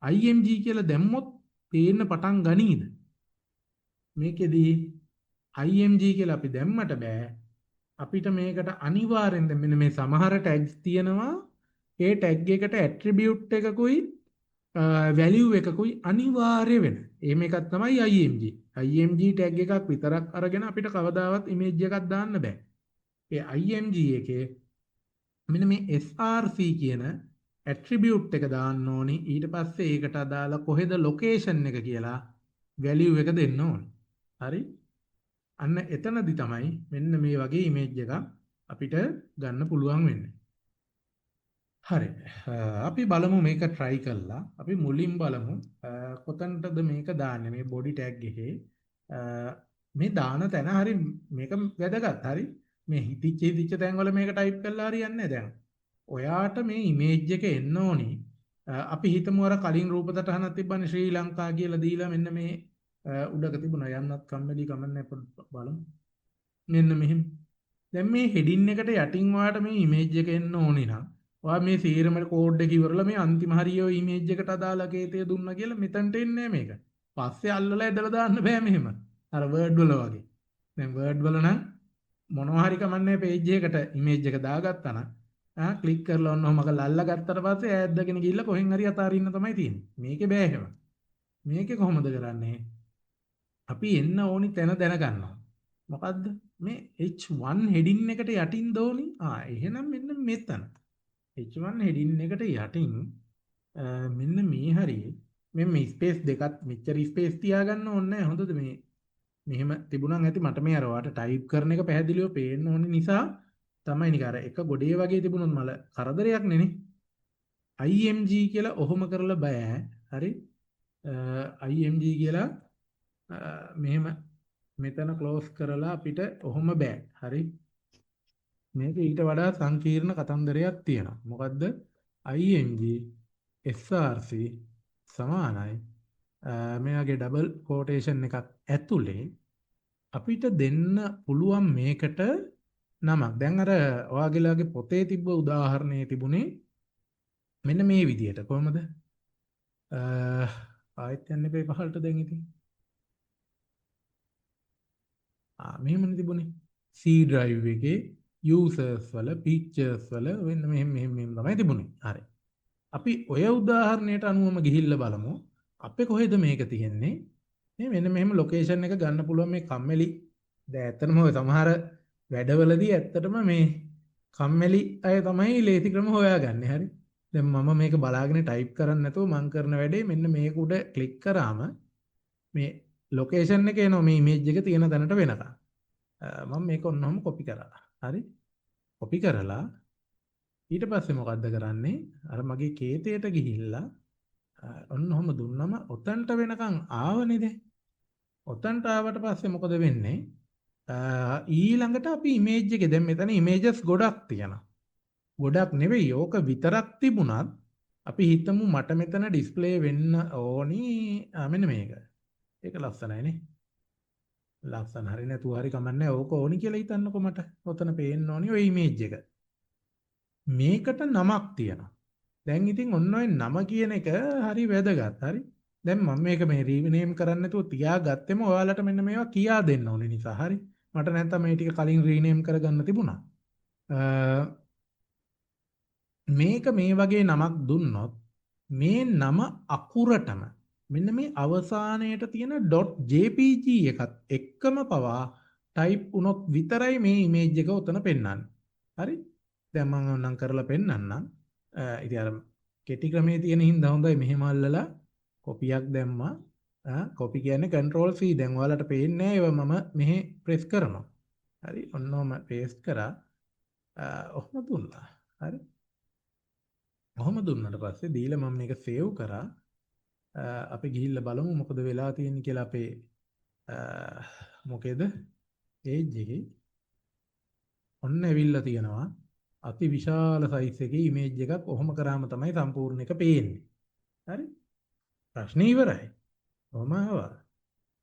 IMG කියලා දැම්මොත් පේන්න පටන් ගනීද? මේකෙදී IMG කියලා අපි දැම්මට බෑ. අපිට මේකට අනිවාර්යෙන්ද මෙන්න මේ සමහර ටැග්ස් තියෙනවා. ඒ ටැග් එකට ඇට්‍රිබියුට් එකකුයි වැලියු එකකුයි අනිවාර්ය වෙන. එහෙම එකක් තමයි IMG. IMG ටැග් එකක් විතරක් අරගෙන අපිට කවදාවත් ඉමේජ් එකක් දාන්න බෑ. ඒ IMG එකේ මෙන්න මේ src කියන ඇට්‍රිබියුට් එක දාන්න ඕනි. ඊට පස්සේ ඒකට අදාළ කොහෙද ලොකේෂන් එක කියලා වැලියු එක දෙන්න ඕනි. හරි? අන්න එතනදි තමයි මෙන්න මේ වගේ ඉමේජ් එකක් අපිට ගන්න පුළුවන් වෙන්නේ. හරි. අපි බලමු මේක try කරලා. අපි මුලින් බලමු කොතනටද මේක දාන්නේ මේ body tag එකේ. මේ දාන තැන හරි මේක වැදගත්. හරි. මේ හිතිච්ච තැන් වල මේක type කරලා හරියන්නේ නැහැ දැන්. ඔයාට මේ ඉමේජ් එක එන්න ඕනි. අපි හිතමු අර කලින් රූප සටහනක් තිබ්බනේ ශ්‍රී ලංකා කියලා දීලා මෙන්න මේ උඩක තිබුණා යන්නත් කම්මැලි කමන්නේ බලමු. මෙන්න මෙහෙම. දැන් මේ හෙඩින් එකට යටින් ඔයාට මේ ඉමේජ් එක එන්න ඕනි නම් ඔයා මේ සීරම කෝඩ් එක ඉවරලා මේ අන්තිම හරියෝ ඉමේජ් එකට අදාළ කේතය දුන්නා කියලා මෙතනට එන්නේ මේක. පස්සේ අල්ලලා ඇදලා දාන්න බෑ මෙහෙම. අර වර්ඩ් වල වගේ. දැන් වර්ඩ් වල නම් මොනවා හරි කමන්නේ පේජ් එකකට ඉමේජ් එක දාගත්තා නම් ක්ලික් කරලා ඔන්න ඔහම කරලා අල්ලගත්තට පස්සේ ඈද්දගෙන ගිහිල්ලා කොහෙන් හරි අතාරින්න තමයි තියෙන්නේ. මේකේ බෑ එහෙම. මේකේ කොහොමද කරන්නේ? අපි එන්න ඕනි තැන දැනගන්නවා. මොකද්ද? මේ H1 හෙඩින් එකට යටින් දෝනි. එහෙනම් මෙන්න මෙතන. H1 හෙඩින් එකට යටින් මෙන්න මේ හරියේ මේ ස්පේස් දෙකත් මෙච්චර ස්පේස් තියාගන්න ඕනේ නැහැ. හොඳද මේ මෙහෙම තිබුණාන් ඇති මට මේ අර වාට ටයිප් කරන එක පැහැදිලිව පේන්න ඕනේ නිසා තමයි නික අර එක ගොඩේ වගේ තිබුණොත් මල කරදරයක් නෙනේ. IMG කියලා ඔහොම කරලා බෑ. හරි. IMG කියලා මෙහෙම මෙතන ක්ලෝස් කරලා අපිට ඔහොම බෑ. හරි. මේක ඊට වඩා සංකීර්ණ කතන්දරයක් තියෙනවා. මොකද්ද? IMG SRC සමානයි මේ වගේ ඩබල් කෝටේෂන් එකක් ඇතුලේ අපිට දෙන්න පුළුවන් මේකට නමක්. දැන් අර ඔයාගේලාගේ පොතේ තිබ්බ උදාහරණයේ තිබුණේ මෙන්න මේ විදියට. කොහමද? ආයෙත් යන්න එපේ පහළට දැන් ඉතින්. මෙහෙමනේ තිබුණේ. C drive එකේ users වල pictures වල වෙන්න මෙහෙම තමයි තිබුණේ. හරි. අපි ඔය උදාහරණයට අනුවම ගිහිල්ලා බලමු. අපේ කොහෙද මේක තියෙන්නේ? මේ මෙන්න මෙහෙම ලොකේෂන් එක ගන්න පුළුවන් මේ කම්මැලි. දැන් ඇත්තටම ඔය සමහර වැඩවලදී ඇත්තටම මේ කම්මැලි අය තමයි ලේසි ක්‍රම හොයාගන්නේ. හරි. දැන් මම මේක බලාගෙන ටයිප් කරන්නේ නැතුව මම කරන වැඩේ මෙන්න මේක උඩ ක්ලික් කරාම මේ ලොකේෂන් එක එනවා මේ ඉමේජ් එක තියෙන තැනට වෙනකන්. මම මේක ඔන්නෝම කොපි කරා. හරි. කොපි කරලා ඊට පස්සේ මොකද්ද කරන්නේ? අර මගේ කේතයට ගිහිල්ලා ඔන්න ඔහම දුන්නම ඔතනට වෙනකන් ආවනේ දැන්. ඔතනට ආවට පස්සේ මොකද වෙන්නේ? ඊළඟට අපි ඉමේජ් එකේ දැන් මෙතන ඉමේජස් ගොඩක් තියෙනවා. ගොඩක් නෙවෙයි ඕක විතරක් තිබුණත් අපි හිතමු මට මෙතන ඩිස්ප්ලේ වෙන්න ඕනි මෙන්න මේක. ඒක ලස්සනයිනේ. ලස්සන හරි නැතුව හරි කමන්නේ ඕක ඕනි කියලා හිතන්නකො මට. ඔතන පේන්න ඕනි ওই ඉමේජ් එක. මේකට නමක් තියෙනවා. දැන් ඉතින් ඔන්න ඔය නම කියන එක හරි වැදගත්. හරි. දැන් මම මේක මේ රීනේම් කරන්න නැතුව තියාගත්තෙම ඔයාලට මෙන්න මේවා කියා දෙන්න ඕනේ නිසා. හරි. මට නැත්තම් මේ ටික කලින් රීනේම් කරගන්න තිබුණා. මේක මේ වගේ නමක් දුන්නොත් මේ නම අකුරටම මෙන්න මේ අවසානයේට තියෙන .jpg එකත් එක්කම පවා ටයිප් වුණොත් විතරයි මේ ඉමේජ් එක උතන පෙන්වන්නේ. හරි? දැන් මම ඕනම් කරලා පෙන්නන්නම්. ඉතින් අර කෙටි ක්‍රමයේ තියෙන හින්දා හොඳයි මෙහෙම අල්ලලා කොපියක් දැම්මා. කොපි කියන්නේ control C. දැන් ඔයාලට පේන්නේ නැහැ ඒව මම මෙහෙ ප්‍රෙස් කරනවා. හරි? ඔන්නෝම පේස්ට් කරා. ඔහොම දුන්නා. හරි? ඔහොම දුන්නට පස්සේ දීලා මම මේක සේව් කරා. අපි ගිහිල්ලා බලමු මොකද වෙලා තියෙන්නේ කියලා අපේ මොකේද page එකේ ඔන්න ඇවිල්ලා තියෙනවා අති විශාල size එකේ image එකක් ඔහොම කරාම තමයි සම්පූර්ණ එක පේන්නේ. හරි? ප්‍රශ්නේ ඉවරයි. ඔහොම ආවා.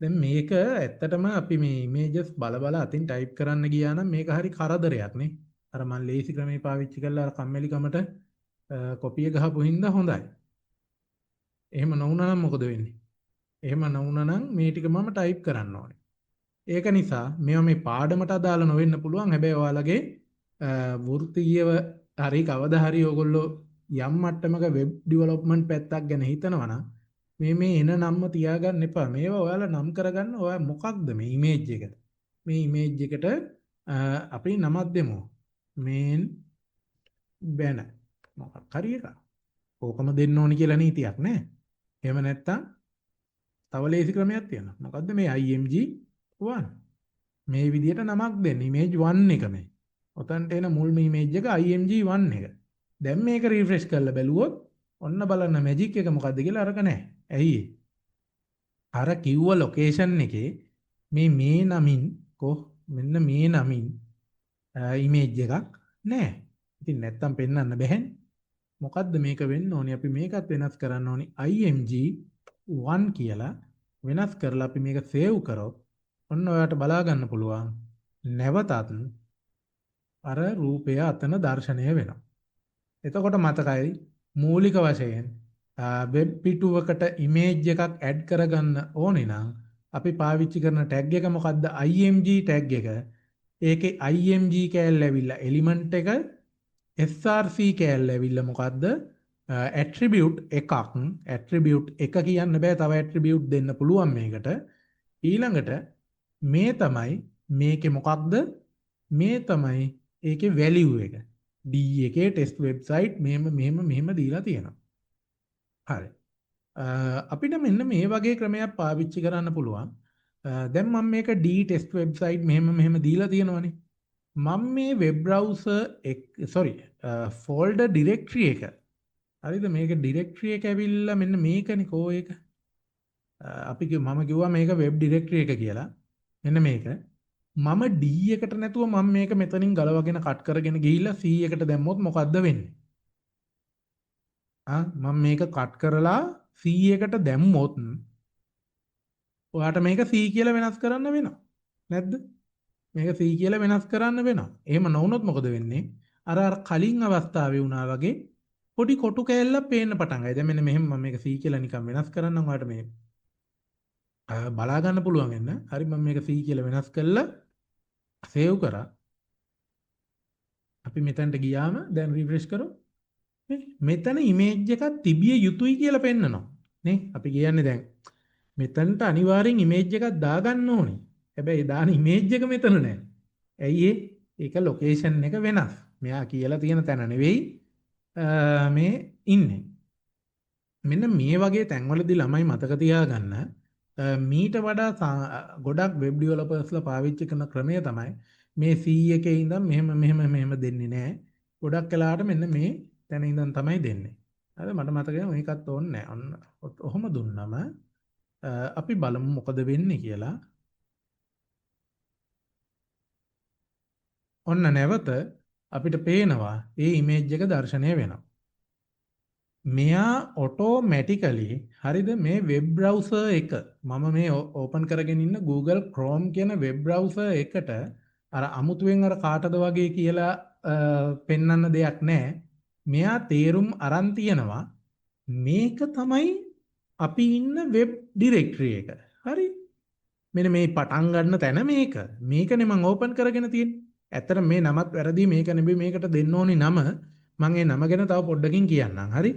දැන් මේක ඇත්තටම අපි මේ images බල අතින් type කරන්න ගියා නම් මේක හරි කරදරයක් නේ. අර මම ලේසි ක්‍රමේ පාවිච්චි කරලා අර කම්මැලිකමට කොපිය ගහපු හින්දා හොඳයි. එහෙම නොවුනා නම් මොකද වෙන්නේ? එහෙම නොවුනා නම් මේ ටික මම ටයිප් කරන්න ඕනේ. ඒක නිසා මේවා මේ පාඩමට අදාළ නොවෙන්න පුළුවන්. හැබැයි ඔයාලගේ වෘත්තීයව හරි කවදා හරි ඔයගොල්ලෝ යම් මට්ටමක වෙබ් ඩෙවලොප්මන්ට් පැත්තක් ගැන හිතනවා නම් මේ එන නම්ම තියාගන්න එපා. මේවා ඔයාලා නම් කරගන්න. ඔයා මොකක්ද මේ ඉමේජ් එක? මේ ඉමේජ් එකට අපි නමක් දෙමු. මේන් බැන මොකක් හරි එකක්. ඕකම දෙන්න ඕනි කියලා නීතියක් නැහැ. එහෙම නැත්තම් තව ලේසි ක්‍රමයක් තියෙනවා. මොකද්ද මේ img1? මේ විදිහට නමක් දෙන්න. image 1 එක මේ. ඔතනට එන මුල්ම image එක img1 එක. දැන් මේක රිෆ්‍රෙෂ් කරලා බැලුවොත් ඔන්න බලන්න මැජික් එක මොකද්ද කියලා අරක නැහැ. ඇයි ඒ? අර කිව්ව ලොකේෂන් එකේ මේ නමින් මෙන්න මේ නමින් ඉමේජ් එකක් නැහැ. ඉතින් නැත්තම් පෙන්වන්න බැහැනේ. මොකද්ද මේක වෙන්න ඕනි? අපි මේකත් වෙනස් කරන්න ඕනි. img1 කියලා වෙනස් කරලා අපි මේක සේව් කරොත් ඔන්න ඔයාලට බලා ගන්න පුළුවන්. නැවතත් අර රූපය අතන දර්ශනය වෙනවා. එතකොට මතකයි මූලික වශයෙන් වෙබ් පිටුවකට ඉමේජ් එකක් ඇඩ් කරගන්න ඕනේ නම් අපි පාවිච්චි කරන ටැග් එක මොකද්ද? img ටැග් එක. ඒකේ img කෑල්ල ඇවිල්ලා එලිමන්ට් එක, src කෑල්ල ඇවිල්ලා මොකද්ද? ඇට්‍රිබියුට් එකක්. ඇට්‍රිබියුට් එක කියන්න බෑ, තව ඇට්‍රිබියුට් දෙන්න පුළුවන් මේකට. ඊළඟට මේ තමයි මේකේ මොකක්ද? මේ තමයි ඒකේ වැලියු එක. D එකේ ටෙස්ට් වෙබ්සයිට් මෙහෙම දීලා තියෙනවා. හරි. අපිට මෙන්න මේ වගේ ක්‍රමයක් පාවිච්චි කරන්න පුළුවන්. දැන් මම මේක D ටෙස්ට් වෙබ්සයිට් මෙහෙම දීලා තියෙනවනේ. මම මේ වෙබ් බ්‍රවුසර් ෆෝල්ඩර් ඩිරෙක්ටරි එක. හරිද? මේක ඩිරෙක්ටරි එක ඇවිල්ලා මෙන්න මේකනේ කෝ එක. මම කිව්වා මේක වෙබ් ඩිරෙක්ටරි එක කියලා. මෙන්න මේක. මම D එකට නැතුව මම මේක මෙතනින් ගලවගෙන කට් කරගෙන ගිහිල්ලා C එකට දැම්මොත් මොකද්ද වෙන්නේ? මම මේක කට් කරලා C එකට දැම්මොත් ඔයාට මේක C කියලා වෙනස් කරන්න වෙනවා. නැද්ද? මේක C කියලා වෙනස් කරන්න වෙනවා. එහෙම නොවුනොත් මොකද වෙන්නේ? අර කලින් අවස්ථාවේ වුණා වගේ පොඩි කොටු කෑල්ලක් පේන්න පටන් ගයි. දැන් මෙන්න මෙහෙම මම මේක C කියලා නිකන් වෙනස් කරන්නම් ඔයාට මේ බලා ගන්න පුළුවන් වෙන්න. හරි මම මේක C කියලා වෙනස් කළා සේව් කරා. අපි මෙතනට ගියාම දැන් රිෆ්‍රෙෂ් කරමු. මෙතන ඉමේජ් එකක් තිබිය යුතුයි කියලා පෙන්නනවා. නේ? අපි කියන්නේ දැන් මෙතනට අනිවාර්යෙන් ඉමේජ් එකක් දාගන්න ඕනේ. හැබැයි දාන ඉමේජ් එක මෙතන නැහැ. ඇයි ඒ? ඒක ලොකේෂන් එක වෙනස්. මෙයා කියලා තියෙන තැන නෙවෙයි මේ ඉන්නේ. මෙන්න මේ වගේ තැන්වලදී ළමයි මතක තියාගන්න මීට වඩා ගොඩක් වෙබ් ඩෙවලොපර්ස්ලා පාවිච්චි කරන ක්‍රමය තමයි මේ C එකේ ඉඳන් මෙහෙම දෙන්නේ නැහැ. ගොඩක් වෙලාවට මෙන්න මේ තැන ඉඳන් තමයි දෙන්නේ. හරි මට මතකයි මේකත් ඕනේ නැහැ. ඔන්න ඔහොම දුන්නම අපි බලමු මොකද වෙන්නේ කියලා. ඔන්න නැවත අපිට පේනවා මේ ඉමේජ් එක දර්ශනය වෙනවා. මෙයා ඔටෝමැටිකලි හරිද මේ වෙබ් බ්‍රවුසර් එක මම මේ ඕපන් කරගෙන ඉන්න Google Chrome කියන වෙබ් බ්‍රවුසර් එකට අර අමුතුවෙන් අර කාටද වගේ කියලා පෙන්වන්න දෙයක් නැහැ. මෙයා තේරුම් අරන් තියනවා මේක තමයි අපි ඉන්න වෙබ් ඩිරෙක්ටරි එක. හරි. මෙන්න මේ පටන් ගන්න තැන මේක. මේකනේ මම ඕපන් කරගෙන තියෙන්නේ. ඇත්තට මේ නමත් වැරදි මේක නෙවෙයි මේකට දෙන්න ඕනි නම. මම ඒ නම ගැන තව පොඩ්ඩකින් කියන්නම්. හරි.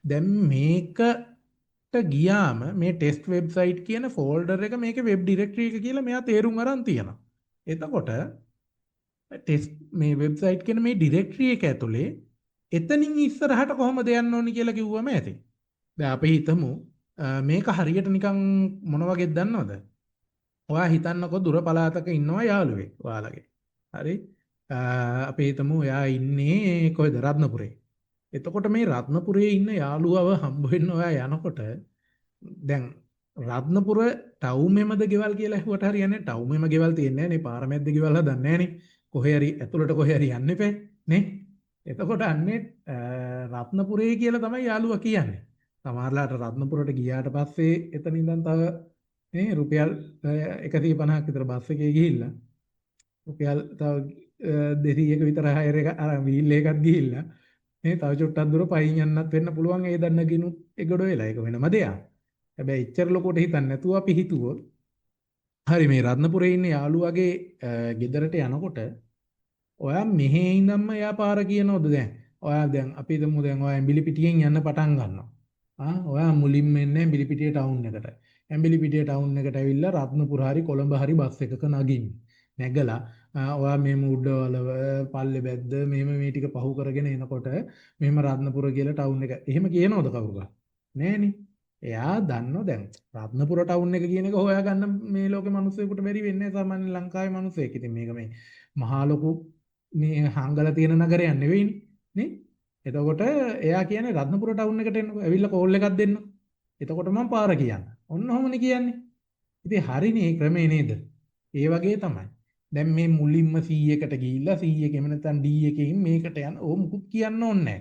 දැන් මේකට ගියාම මේ ටෙස්ට් වෙබ්සයිට් කියන ෆෝල්ඩර් එක මේකේ වෙබ් ඩිරෙක්ටරි එක කියලා මෙයා තේරුම් අරන් තියෙනවා. එතකොට ටෙස්ට් මේ වෙබ්සයිට් කියන මේ ඩිරෙක්ටරි එක ඇතුලේ එතනින් ඉස්සරහට කොහොමද යන්න ඕනි කියලා කිව්වම ඇති. දැන් අපි හිතමු මේක හරියට නිකන් මොන වගේද දන්නවද? ඔයා හිතන්නකෝ දුර පළාතක ඉන්නවා යාළුවෙක් ඔයාලගේ. හරි? අපි හිතමු එයා ඉන්නේ කොහෙද? රත්නපුරේ. එතකොට මේ රත්නපුරේ ඉන්න යාළුවව හම්බ වෙන්න ඔයා යනකොට දැන් රත්නපුර ටවුමෙමද ගෙවල් කියලා ඇහුවට හරියන්නේ ටවුමෙම ගෙවල් තියෙන්නේ නැහැ නේ පාර මැද්ද ගෙවල් හදන්නේ නැහැ නේ කොහේ හරි ඇතුළට කොහේ හරි යන්න එපේ නේ එතකොට අන්නේ රත්නපුරේ කියලා තමයි යාළුවා කියන්නේ සමහරලාට රත්නපුරට ගියාට පස්සේ එතන ඉඳන් තව නේ රුපියල් 150ක් විතර බස් එකේ ගිහිල්ලා රුපියල් තව 200ක විතර හයර් එක අර වීල් එකක් ගිහිල්ලා මේ තව චුට්ටක් දුර පයින් යන්නත් වෙන්න පුළුවන් ඒ දන්න ගිනුත් එගොඩ වෙලා ඒක වෙනම දෙයක්. හැබැයි එච්චර ලොකුට හිතන්නේ නැතුව අපි හිතුවොත් හරි මේ රත්නපුරේ ඉන්න යාළුවාගේ ගෙදරට යනකොට ඔයා මෙහෙ ඉඳන්ම එයා පාර කියනවද දැන්? ඔයා දැන් අපි හිතමු දැන් ඔයා ඇඹිලිපිටියෙන් යන්න පටන් ගන්නවා. ඔයා මුලින්ම එන්නේ ඇඹිලිපිටිය ටවුන් එකට. ඇඹිලිපිටිය ටවුන් එකට ඇවිල්ලා රත්නපුර හරි කොළඹ හරි බස් එකක නගින්න. නැගලා ඔයා මේ මුඩවලව පල්ලේ බැද්ද මෙහෙම මේ ටික පහු කරගෙන එනකොට මෙහෙම රත්නපුර කියලා ටවුන් එක. එහෙම කියනවද කවුරුහා? නෑනේ. එයා දන්නෝ දැන් රත්නපුර ටවුන් එක කියන එක හොයාගන්න මේ ලෝකේ මිනිස්සුෙකුට බැරි වෙන්නේ සාමාන්‍ය ලංකාවේ මිනිස්සෙක්. ඉතින් මේක මේ මහා ලොකු මේ හංගලා තියෙන නගරයක් නෙවෙයිනේ නේ. එතකොට එයා කියන්නේ රත්නපුර ටවුන් එකට එන්නකෝ. ඇවිල්ලා කෝල් එකක් දෙන්න. එතකොට මම පාර කියන්න. ඔන්න ඔහොමනේ කියන්නේ. ඉතින් හරිනේ මේ ක්‍රමේ නේද? ඒ වගේ තමයි. දැන් මේ මුලින්ම 100කට ගිහිල්ලා 100 එකෙම නැත්නම් D එකකින් මේකට යන ඕ මුකුත් කියන්න ඕනේ නැහැ.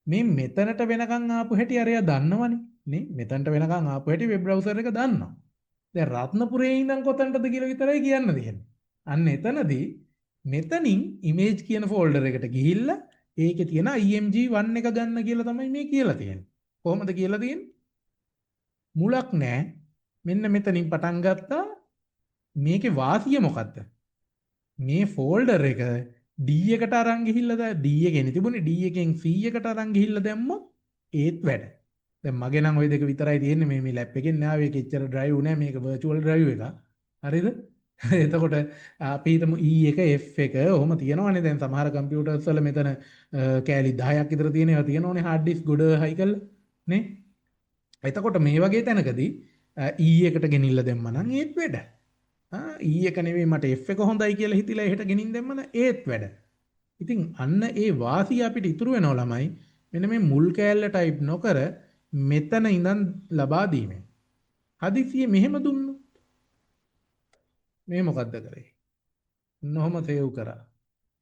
මේ මෙතනට වෙනකන් ආපු හැටි අරයා දන්නවනේ. නේ මෙතනට වෙනකන් ආපු හැටි වෙබ් බ්‍රවුසර් එක දන්නවා. දැන් රත්නපුරේ ඉඳන් කොතනටද කියලා විතරයි කියන්න තියෙන්නේ. අන්න එතනදී මෙතනින් image කියන ෆෝල්ඩර් එකට ගිහිල්ලා ඒකේ තියෙන img1 එක ගන්න කියලා තමයි මේ කියලා තියෙන්නේ. කොහොමද කියලා තියෙන්නේ? මුලක් නැහැ. මෙන්න මෙතනින් පටන් ගත්තා. මේකේ වාසිය මොකද්ද? මේ ෆෝල්ඩර් එක D එකට අරන් ගිහිල්ලා D එකේ තිබුණේ D එකෙන් C එකට අරන් ගිහිල්ලා දැම්මොත් ඒත් වැඩ. දැන් මගේ නම් ওই දෙක විතරයි තියෙන්නේ මේ ලැප් එකෙන් නෑ මේක එච්චර ඩ්‍රයිව් නෑ මේක වර්චුවල් ඩ්‍රයිව් එක. හරිද? එතකොට අපි හිතමු E එක F එක ඔහොම තියෙනවනේ දැන් සමහර කම්පියුටර්ස් වල මෙතන කෑලි 10ක් විතර තියෙන ඒවා තියෙනවනේ hard disk ගොඩ හයි කරලා නේ. එතකොට මේ වගේ තැනකදී E එකට ගෙනිල්ලා දැම්මා නම් ඒත් වැඩ. E එක නෙවෙයි මට F එක හොඳයි කියලා හිතිලා එහෙට ගෙනින් දැම්මම ඒත් වැඩ. ඉතින් අන්න ඒ වාසිය අපිට ඉතුරු වෙනවා ළමයි මෙන්න මේ මුල් කෑල්ල ටයිප් නොකර මෙතන ඉඳන් ලබා දීමෙන්. හදිසියෙ මෙහෙම දුන්නොත් මේ මොකද්ද කරේ? නොහොම සේව් කරා.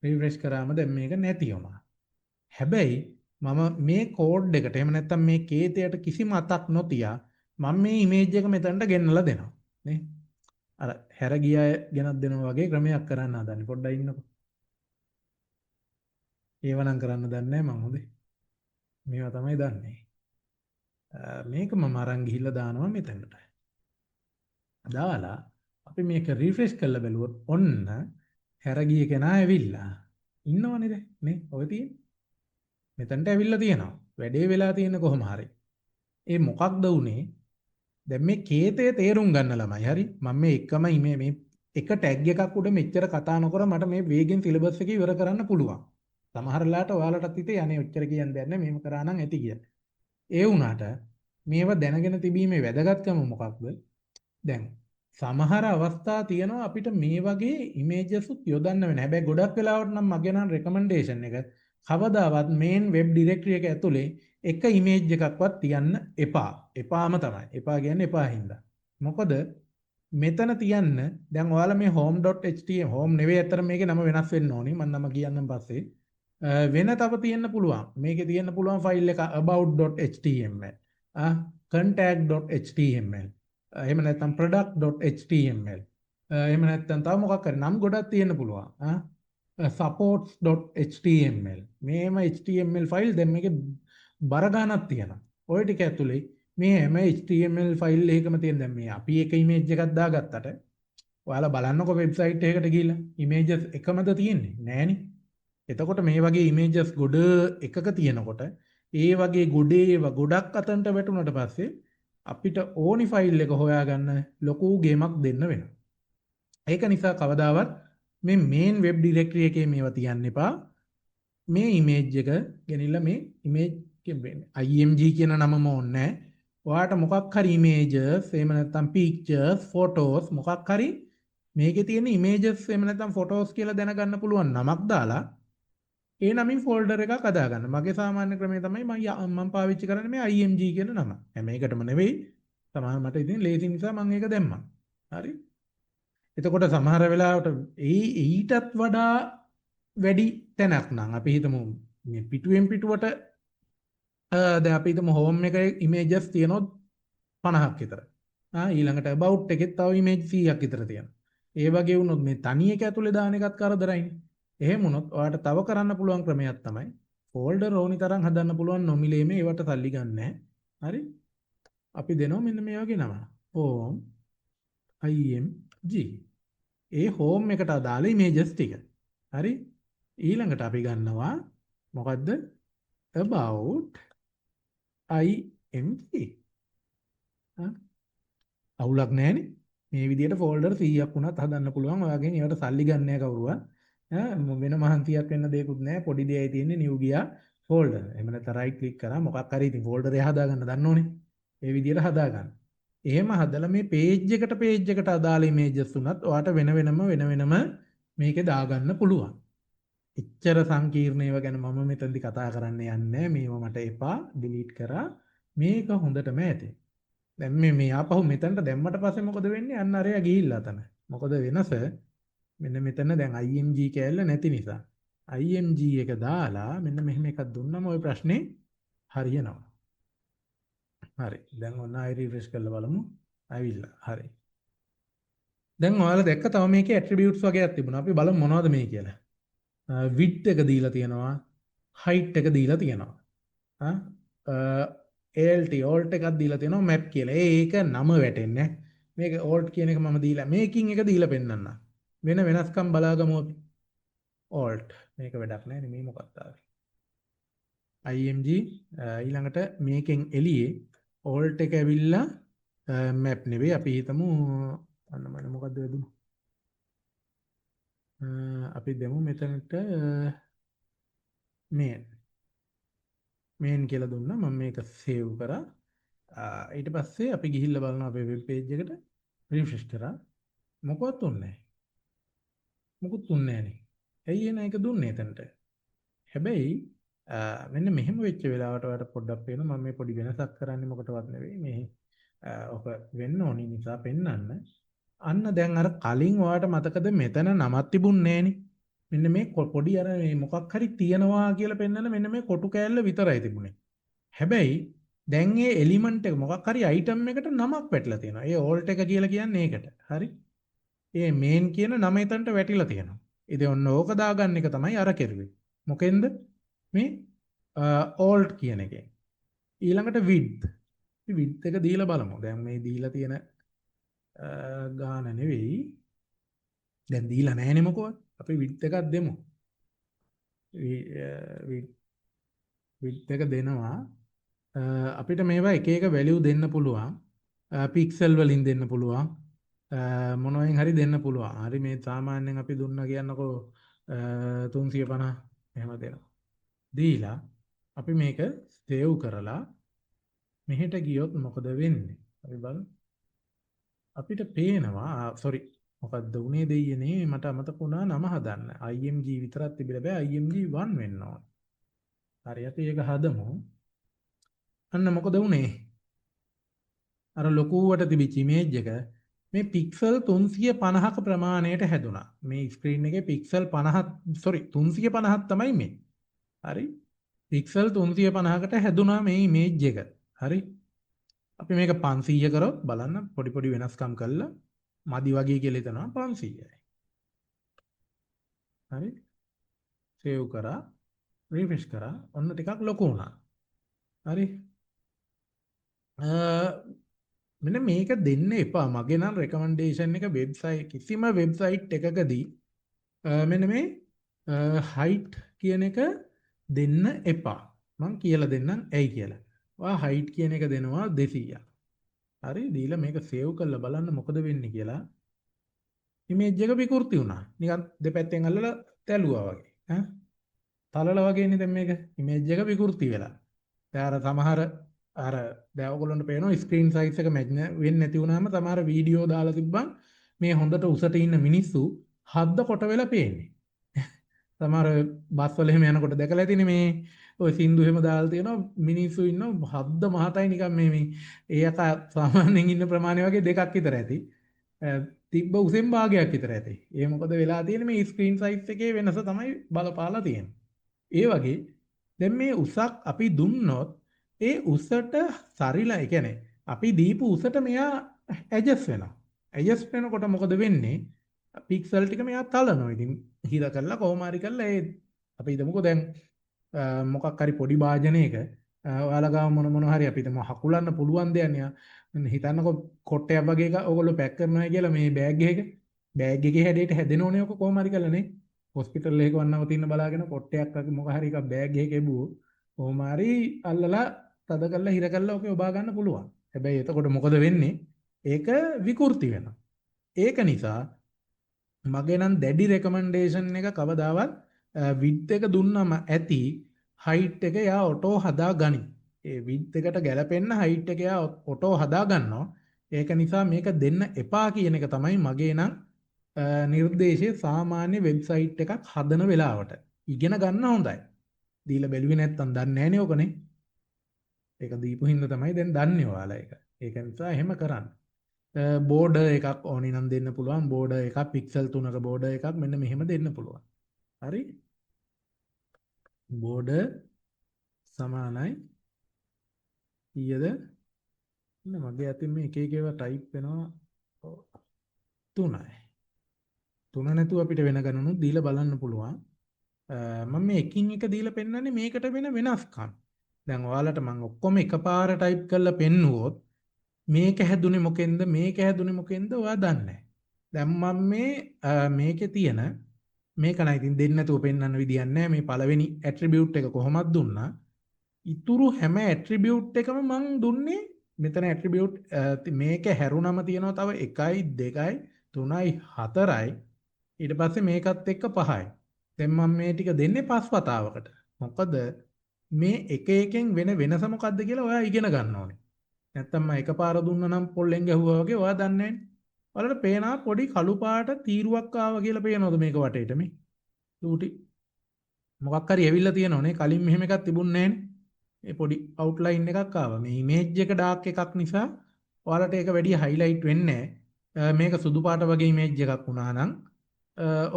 රිෆ්‍රෙෂ් කරාම දැන් මේක නැති වුණා. හැබැයි මම මේ කෝඩ් එකට එහෙම නැත්නම් මේ කේතයට කිසිම අතක් නොතියා මම මේ ඉමේජ් එක මෙතනට ගෙන්නලා දෙනවා. නේ? අර හැර ගිය අය ගෙනත් දෙනවා වගේ ක්‍රමයක් කරන්න හදන්නේ. පොඩ්ඩක් ඉන්නකෝ. ඒවනම් කරන්න දන්නේ නැහැ මම හොඳේ. මේවා තමයි දන්නේ. මේක මම අරන් ගිහිල්ලා දානවා මෙතනට. දාලා අපි මේක රිෆ්‍රෙෂ් කරලා බැලුවොත් ඔන්න හැර ගිය කෙනා ඇවිල්ලා ඉන්නවනේ දැන් නේ ඔය තියෙන්නේ. මෙතනට ඇවිල්ලා තියෙනවා. වැඩේ වෙලා තියෙන කොහොම හරි. ඒ මොකක්ද උනේ? දැන් මේ කේතය තේරුම් ගන්න ළමයි හරි මම මේ එකම මේ එක ටැග් එකක් උඩ මෙච්චර කතා නොකර මට මේ වේගෙන් සිලබස් එක ඉවර කරන්න පුළුවන්. සමහර වෙලාවට ඔයාලටත් හිතේ අනේ ඔච්චර කියන්න දෙයක් නැහැ මේව කරා නම් ඇති කියලා. ඒ වුණාට මේව දැනගෙන තිබීමේ වැදගත්කම මොකක්ද? දැන් සමහර අවස්ථා තියෙනවා අපිට මේ වගේ ඉමේජස් උත් යොදන්න වෙන. හැබැයි ගොඩක් වෙලාවට නම් මගේ නම් රෙකමෙන්ඩේෂන් එක කවදාවත් මේන් වෙබ් ඩිරෙක්ටරි එක ඇතුලේ එක ඉමේජ් එකක්වත් තියන්න එපා. එපාම තමයි. එපා කියන්නේ එපා හින්දා. මොකද මෙතන තියන්න දැන් ඔයාලා මේ home.html home නෙවෙයි අතර මේකේ නම වෙනස් වෙන්න ඕනේ. මම නම කියන්නම් පස්සේ. වෙන තව තියෙන්න පුළුවන්. මේකේ තියෙන්න පුළුවන් ෆයිල් එක about.html. contact.html. එහෙම නැත්නම් product.html. එහෙම නැත්නම් තව මොකක් හරි නම් ගොඩක් තියෙන්න පුළුවන්. supports.html. මේම html ෆයිල් දැන් මේකේ බර ගණක් තියෙනවා. ඔය ටික ඇතුලේ මේ හැම html ෆයිල් එකකම තියෙන දැන් මේ අපි එක ඉමේජ් එකක් දාගත්තට ඔයාලා බලන්නකො වෙබ්සයිට් එකකට ගිහිල්ලා ඉමේජස් එකමද තියෙන්නේ නෑනේ. එතකොට මේ වගේ ඉමේජස් ගොඩ එකක තියෙනකොට ඒ වගේ ගොඩේ ගොඩක් අතන්ට වැටුණට පස්සේ අපිට ඕනි ෆයිල් එක හොයාගන්න ලොකු ගේමක් දෙන්න වෙනවා. ඒක නිසා කවදාවත් මේ මේන් වෙබ් ඩිරෙක්ටරි එකේ මේවා තියන්න එපා. මේ ඉමේජ් එක ගෙනිල්ලා මේ ඉමේජ් img කියන නමම ඕනේ නැහැ. ඔයාට මොකක් හරි ඉමේජස් එහෙම නැත්නම් පික්චර්ස් ෆොටෝස් මොකක් හරි මේකේ තියෙන ඉමේජස් එහෙම නැත්නම් ෆොටෝස් කියලා දැනගන්න පුළුවන් නමක් දාලා ඒ නමින් ෆෝල්ඩර් එකක් හදාගන්න. මගේ සාමාන්‍ය ක්‍රමය තමයි මම පාවිච්චි කරන්නේ මේ img කියන නම. හැම එකටම නෙවෙයි. සමහර මට ඉතින් ලේසි නිසා මම ඒක දැම්මා. හරි. එතකොට සමහර වෙලාවට ඊටත් වඩා වැඩි තැනක් නම් අපි හිතමු මේ පිටුවෙන් පිටුවට දැන් අපි හිතමු home එකේ images තියෙනවා 50ක් විතර. ඊළඟට about එකෙත් තව image 100ක් විතර තියෙනවා. ඒ වගේ වුණොත් මේ තනි එක ඇතුලේ දාන එකත් කරදරයිනේ. එහෙම වුණොත් ඔයාලට තව කරන්න පුළුවන් ක්‍රමයක් තමයි ෆෝල්ඩර් ඕනි තරම් හදන්න පුළුවන් නොමිලේම ඒවට සල්ලි ගන්න නැහැ. හරි? අපි දෙනවා මෙන්න මේ වගේ නම. home img. ඒ home එකට අදාළ images ටික. හරි? ඊළඟට අපි ගන්නවා මොකද්ද? about img. අවුලක් නැහැනේ. මේ විදිහට ෆෝල්ඩර් 100ක් වුණත් හදන්න පුළුවන්. ඔයාගෙන් ඒවට සල්ලි ගන්න නැහැ කවුරුවත්. වෙන මහන්සියක් වෙන්න දෙයක්වත් නැහැ. පොඩි දෙයයි තියෙන්නේ new ගියා ෆෝල්ඩර්. එහෙම නැත්නම් right click කරා මොකක් හරි ඉතින් ෆෝල්ඩර් එක හදාගන්න දන්නෝනේ. ඒ විදිහට හදාගන්න. එහෙම හදලා මේ page එකට අදාළ images උනත් ඔයාට වෙන වෙනම මේකේ දාගන්න පුළුවන්. එච්චර සංකීර්ණ ඒවා ගැන මම මෙතනදි කතා කරන්න යන්නේ නැහැ. මේව මට එපා. delete කරා. මේක හොඳටම ඇති. දැන් මේ ආපහු මෙතනට දැම්මට පස්සේ මොකද වෙන්නේ? අන්න අරයා ගිහිල්ලා තන. මොකද වෙනස? මෙන්න මෙතන දැන් img කැලල නැති නිසා. img එක දාලා මෙන්න මෙහෙම එකක් දුන්නම ওই ප්‍රශ්නේ හරියනවා. හරි. දැන් ඔන්න ආයෙ රිෆ්‍රෙෂ් කරලා බලමු. ආවිල්ලා. හරි. දැන් ඔයාලා දැක්ක තව මේකේ ඇට්‍රිබියුට්ස් වගේක් තිබුණා. අපි බලමු මොනවද මේ කියලා. width එක දීලා තියෙනවා. height එක දීලා තියෙනවා. alt එකක් දීලා තියෙනවා map කියලා. ඒක නම වැටෙන්නේ. මේක alt කියන එක මම දීලා මේකින් එක දීලා පෙන්නන්න. වෙන වෙනස්කම් බලාගමු අපි. alt මේක වැඩක් නැහැ නේ මේ මොකක්ද img ඊළඟට මේකෙන් එළියේ alt එක ඇවිල්ලා map නෙවෙයි අපි හිතමු අන්න මම මොකද්ද වැදුණු අපි දෙමු මෙතනට මේන් කියලා දුන්නා මම මේක සේව් කරා ඊට පස්සේ අපි ගිහිල්ලා බලනවා අපේ වෙබ් පේජ් එකට රිෆ්‍රෙෂ් කරා මොකවත් උන්නේ නැහැ මොකුත් උන්නේ නැහනේ ඇයි එන එක දුන්නේ එතනට හැබැයි මෙන්න මෙහෙම වෙච්ච වෙලාවට ඔයාලට පොඩ්ඩක් පේනවා මම මේ පොඩි වෙනසක් කරන්නේ මොකටවත් නෙවෙයි මේ ඔක වෙන්න ඕනි නිසා පෙන්වන්න අන්න දැන් අර කලින් ඔයාලට මතකද මෙතන නමක් තිබුණේ නැහනේ මෙන්න මේ පොඩි අර මේ මොකක් හරි තියනවා කියලා පෙන්වන්න මෙන්න මේ කොටු කෑල්ල විතරයි තිබුණේ හැබැයි දැන් මේ එලිමන්ට් එක මොකක් හරි අයිටම් එකට නමක් වැටලා තියෙනවා ඒ ඕල්ට් එක කියලා කියන්නේ ඒකට හරි ඒ මේන් කියන නම එතනට වැටිලා තියෙනවා ඉතින් ඔන්න ඕක දාගන්න එක තමයි අර කෙරුවේ මොකෙන්ද මේ alt කියන එකෙන් ඊළඟට width එක දීලා බලමු දැන් මේ දීලා තියෙන ගාන නෙවෙයි දැන් දීලා නැහැනේ මොකවත් අපි width එකක් දෙමු width එක දෙනවා අපිට මේවා එක එක value දෙන්න පුළුවන් pixel වලින් දෙන්න පුළුවන් මොනවෙන් හරි දෙන්න පුළුවන් හරි මේ සාමාන්‍යයෙන් අපි දුන්නා කියන්නකෝ 350 එහෙම දෙනවා දීලා අපි මේක සේව් කරලා මෙහෙට ගියොත් මොකද වෙන්නේ අපි බලමු අපිට පේනවා sorry මොකද්ද උනේ දෙයියනේ මට අමතක වුණා නම හදන්න img විතරක් තිබිලා බෑ img 1 වෙන්න ඕන හරි අපි ඒක හදමු අන්න මොකද උනේ අර ලොකුවට තිබිච්ච ඉමේජ් එක මේ පික්සල් 350ක ප්‍රමාණයට හැදුනා මේ ස්ක්‍රීන් එකේ පික්සල් 50 sorry 350ක් තමයි මේ හරි පික්සල් 350කට හැදුනා මේ ඉමේජ් එක හරි අපි මේක 500 කරොත් බලන්න පොඩි වෙනස්කම් කළා මදි වගේ කියලා හිතනවා 500යි හරි සේව් කරා රිෆ්‍රෙෂ් කරා ඔන්න ටිකක් ලොකු වුණා හරි මෙන්න මේක දෙන්න එපා මගේ නම් රෙකමෙන්ඩේෂන් එක වෙබ්සයිට් කිසිම වෙබ්සයිට් එකකදී මෙන්න මේ height කියන එක දෙන්න එපා මං කියලා දෙන්නම් ඇයි කියලා ඔයා height කියන එක දෙනවා 200ක් හරි දීලා මේක සේව් කරලා බලන්න මොකද වෙන්නේ කියලා ඉමේජ් එක විකෘති වුණා නිකන් දෙපැත්තෙන් අල්ලලා තැළුවා වගේ තලලා වගේනේ දැන් මේක ඉමේජ් එක විකෘති වෙලා දැන් අර සමහර අර දැන් ඔයගොල්ලන්ට පේනවා ස්ක්‍රීන් සයිස් එක මැච් වෙන්නේ නැති වුණාම සමහර වීඩියෝ දාලා තිබ්බන් මේ හොඳට උසට ඉන්න මිනිස්සු හද්ද කොට වෙලා පේන්නේ සමහර බස් වල එහෙම යනකොට දැකලා ඇතිනේ මේ ඔය සින්දු එහෙම දාලා තියෙනවා මිනිස්සු ඉන්නවා හද්ද මහතයි නිකන් මේ ඒ අක සාමාන්‍යයෙන් ඉන්න ප්‍රමාණය වගේ දෙකක් විතර ඇති තිබ්බ උසෙන් භාගයක් විතර ඇති ඒ මොකද වෙලා තියෙන්නේ මේ ස්ක්‍රීන් සයිස් එකේ වෙනස තමයි බලපාලා තියෙන්නේ ඒ වගේ දැන් මේ උසක් අපි දුන්නොත් ඒ උසට සරිලා ඒ කියන්නේ අපි දීපු උසට මෙයා ඇඩ්ජස්ට් වෙනවා ඇඩ්ජස්ට් වෙනකොට මොකද වෙන්නේ පික්සල් ටික මෙයා තලනවා ඉතින් හිර කරලා කොහොම හරි කරලා ඒ අපි හිතමුකෝ දැන් මොකක් හරි පොඩි භාජනයක ඔයාලා ගාව මොන හරි අපිට හකුලන්න පුළුවන් දෙයක් නේ. හිතන්නකෝ කොට්ටයක් වගේ එකක් ඔයගොල්ලෝ පැක් කරනවා කියලා මේ බෑග් එකේ හැඩයට හැදෙනෝනේ ඔක කොහොම හරි කරලා නේ. හොස්පිටල් එකක වන්නව තියෙන බලාගෙන කොට්ටයක් වගේ මොක හරි එකක් බෑග් එකේ එබුවෝ කොහොම හරි අල්ලලා තද කරලා හිර කරලා ඔකේ ඔබා ගන්න පුළුවන්. හැබැයි එතකොට මොකද වෙන්නේ? ඒක විකෘති වෙනවා. ඒක නිසා මගේ නම් දැඩි රෙකමන්ඩේෂන් එක කවදාවත් විඩ්ත් එක දුන්නම ඇති හයිට් එක යා ඔටෝ හදා ගනි. ඒ විඩ්ත් එකට ගැලපෙන්න හයිට් එක යා ඔටෝ හදා ගන්නවා. ඒක නිසා මේක දෙන්න එපා කියන එක තමයි මගේ නම් නිර්දේශය සාමාන්‍ය වෙබ්සයිට් එකක් හදන වෙලාවට. ඉගෙන ගන්න හොඳයි. දීලා බැලුවේ නැත්තම් දන්නේ නැහනේ ඔකනේ. ඒක දීපු හින්දා තමයි දැන් දන්නේ ඔයාලා ඒක. ඒක නිසා එහෙම කරන්න. බෝඩර් එකක් ඕනි නම් දෙන්න පුළුවන්. බෝඩර් එකක් පික්සල් 3ක බෝඩර් එකක් මෙන්න මෙහෙම දෙන්න පුළුවන්. හරි? බෝඩර් සමානයි කීයද? ඉන්න මගේ අතින් මේ එක එක ඒවා ටයිප් වෙනවා 3යි. 3 නැතුව අපිට වෙන ගණනුත් දීලා බලන්න පුළුවන්. මම මේ එකින් එක දීලා පෙන්නන්නේ මේකට වෙන වෙනස්කම්. දැන් ඔයාලට මම ඔක්කොම එකපාර ටයිප් කරලා පෙන්නුවොත් මේක හැදුනේ මොකෙන්ද මේක හැදුනේ මොකෙන්ද ඔයා දන්නේ නැහැ. දැන් මම මේකේ තියෙන මේක නම් ඉතින් දෙන්න නැතුව පෙන්වන්න විදියක් නැහැ. මේ පළවෙනි ඇට්‍රිබියුට් එක කොහොමද දුන්නා? ඉතුරු හැම ඇට්‍රිබියුට් එකම මම දුන්නේ මෙතන ඇට්‍රිබියුට් මේක හැරුණම තියෙනවා තව 1යි 2යි 3යි 4යි ඊට පස්සේ මේකත් එක්ක 5යි. දැන් මම මේ ටික දෙන්නේ 5 වතාවකට. මොකද මේ එක එකෙන් වෙන වෙනස මොකද්ද කියලා ඔයා ඉගෙන ගන්න ඕනේ. නැත්තම් මම එකපාර දුන්නා නම් පොල්ලෙන් ගැහුවා වගේ ඔයා දන්නේ නැහැ. ඔයාලට පේනවා පොඩි කළු පාට තීරුවක් ආවා කියලා පේනවද මේක වටේට මේ? ඌටි මොකක් හරි ඇවිල්ලා තියෙනවනේ. කලින් මෙහෙම එකක් තිබුණේ නැහනේ. මේ පොඩි අවුට්ලයින් එකක් ආවා. මේ ඉමේජ් එක ඩාර්ක් එකක් නිසා ඔයාලට ඒක වැඩි හයිලයිට් වෙන්නේ නැහැ. මේක සුදු පාට වගේ ඉමේජ් එකක් වුණා නම්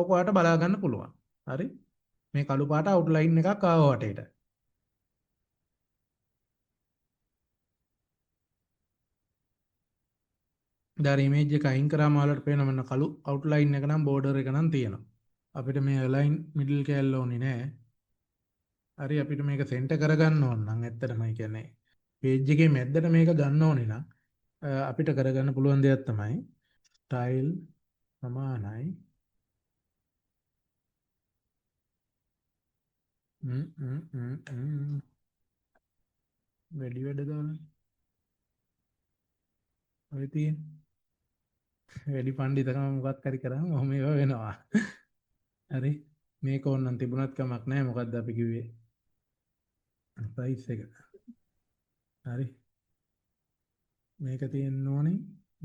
ඔක ඔයාලට බලා ගන්න පුළුවන්. හරි? මේ කළු පාට අවුට්ලයින් එකක් ආවා වටේට. දැන් ඉමේජ් එක අයින් කරාම ඔයාලට පේනවා මෙන්න කළු අවුට්ලයින් එක නම් බෝඩර් එක නම් තියෙනවා. අපිට මේ අලයින් මිඩල් කෑල්ල ඕනේ නැහැ. හරි අපිට මේක සෙන්ටර් කරගන්න ඕන නම් ඇත්තටම කියන්නේ පේජ් එකේ මැද්දට මේක ගන්න ඕනේ නම් අපිට කරගන්න පුළුවන් දෙයක් තමයි ස්ටයිල් සමානයි වැඩි වැඩ දාන්න. ඔය තියෙන වැඩි පණ්ඩිතකම මොකක් හරි කරාම ඔහොම ඒවා වෙනවා. හරි මේක ඕනනම් තිබුණත් කමක් නැහැ. මොකද්ද අපි කිව්වේ? ප්‍රයිස් එක. හරි මේක තියෙන්න ඕනේ.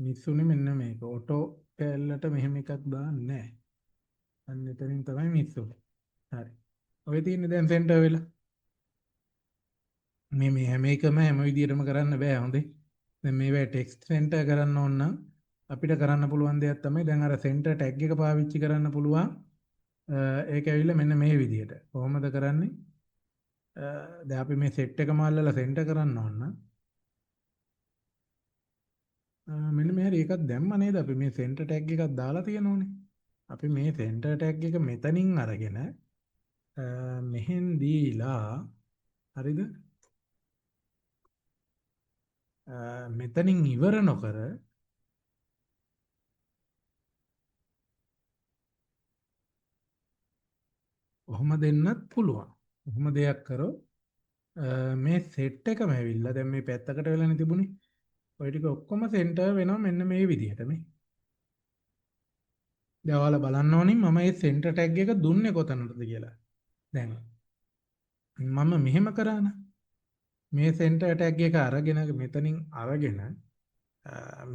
මිස්සුනේ මෙන්න මේක. ඔටෝ කැලලට මෙහෙම එකක් දාන්නේ නැහැ. අන්න එතනින් තමයි මිස්සුනේ. හරි. ඔය තියෙන්නේ දැන් සෙන්ටර් වෙලා. මේ හැම එකම හැම විදියටම කරන්න බෑ හොඳේ. දැන් මේවා ටෙක්ස්ට් සෙන්ටර් කරන්න ඕන නම් අපිට කරන්න පුළුවන් දෙයක් තමයි දැන් අර සෙන්ටර් ටැග් එක පාවිච්චි කරන්න පුළුවන්. ඒක ඇවිල්ලා මෙන්න මේ විදියට. කොහොමද කරන්නේ? දැන් අපි මේ සෙට් එකම අල්ලලා සෙන්ටර් කරන්න ඕන නම් මෙන්න මෙහෙර එකක් දැම්ම නේද? අපි මේ සෙන්ටර් ටැග් එකක් දාලා තියෙනෝනේ. අපි මේ සෙන්ටර් ටැග් එක මෙතනින් අරගෙන මෙහෙන් දීලා හරිද? මෙතනින් ඉවර නොකර ඔහොම දෙන්නත් පුළුවන්. ඔහොම දෙයක් කරොත් මේ සෙට් එකම ඇවිල්ලා දැන් මේ පැත්තකට වෙලානේ තිබුණේ. ඔය ටික ඔක්කොම සෙන්ටර් වෙනවා මෙන්න මේ විදිහට මේ. දැන් ඔයාලා බලන්න ඕනි මම මේ සෙන්ටර් ටැග් එක දුන්නේ කොතනටද කියලා. දැන් මම මෙහෙම කරා නම් මේ සෙන්ටර් ටැග් එක අරගෙන මෙතනින් අරගෙන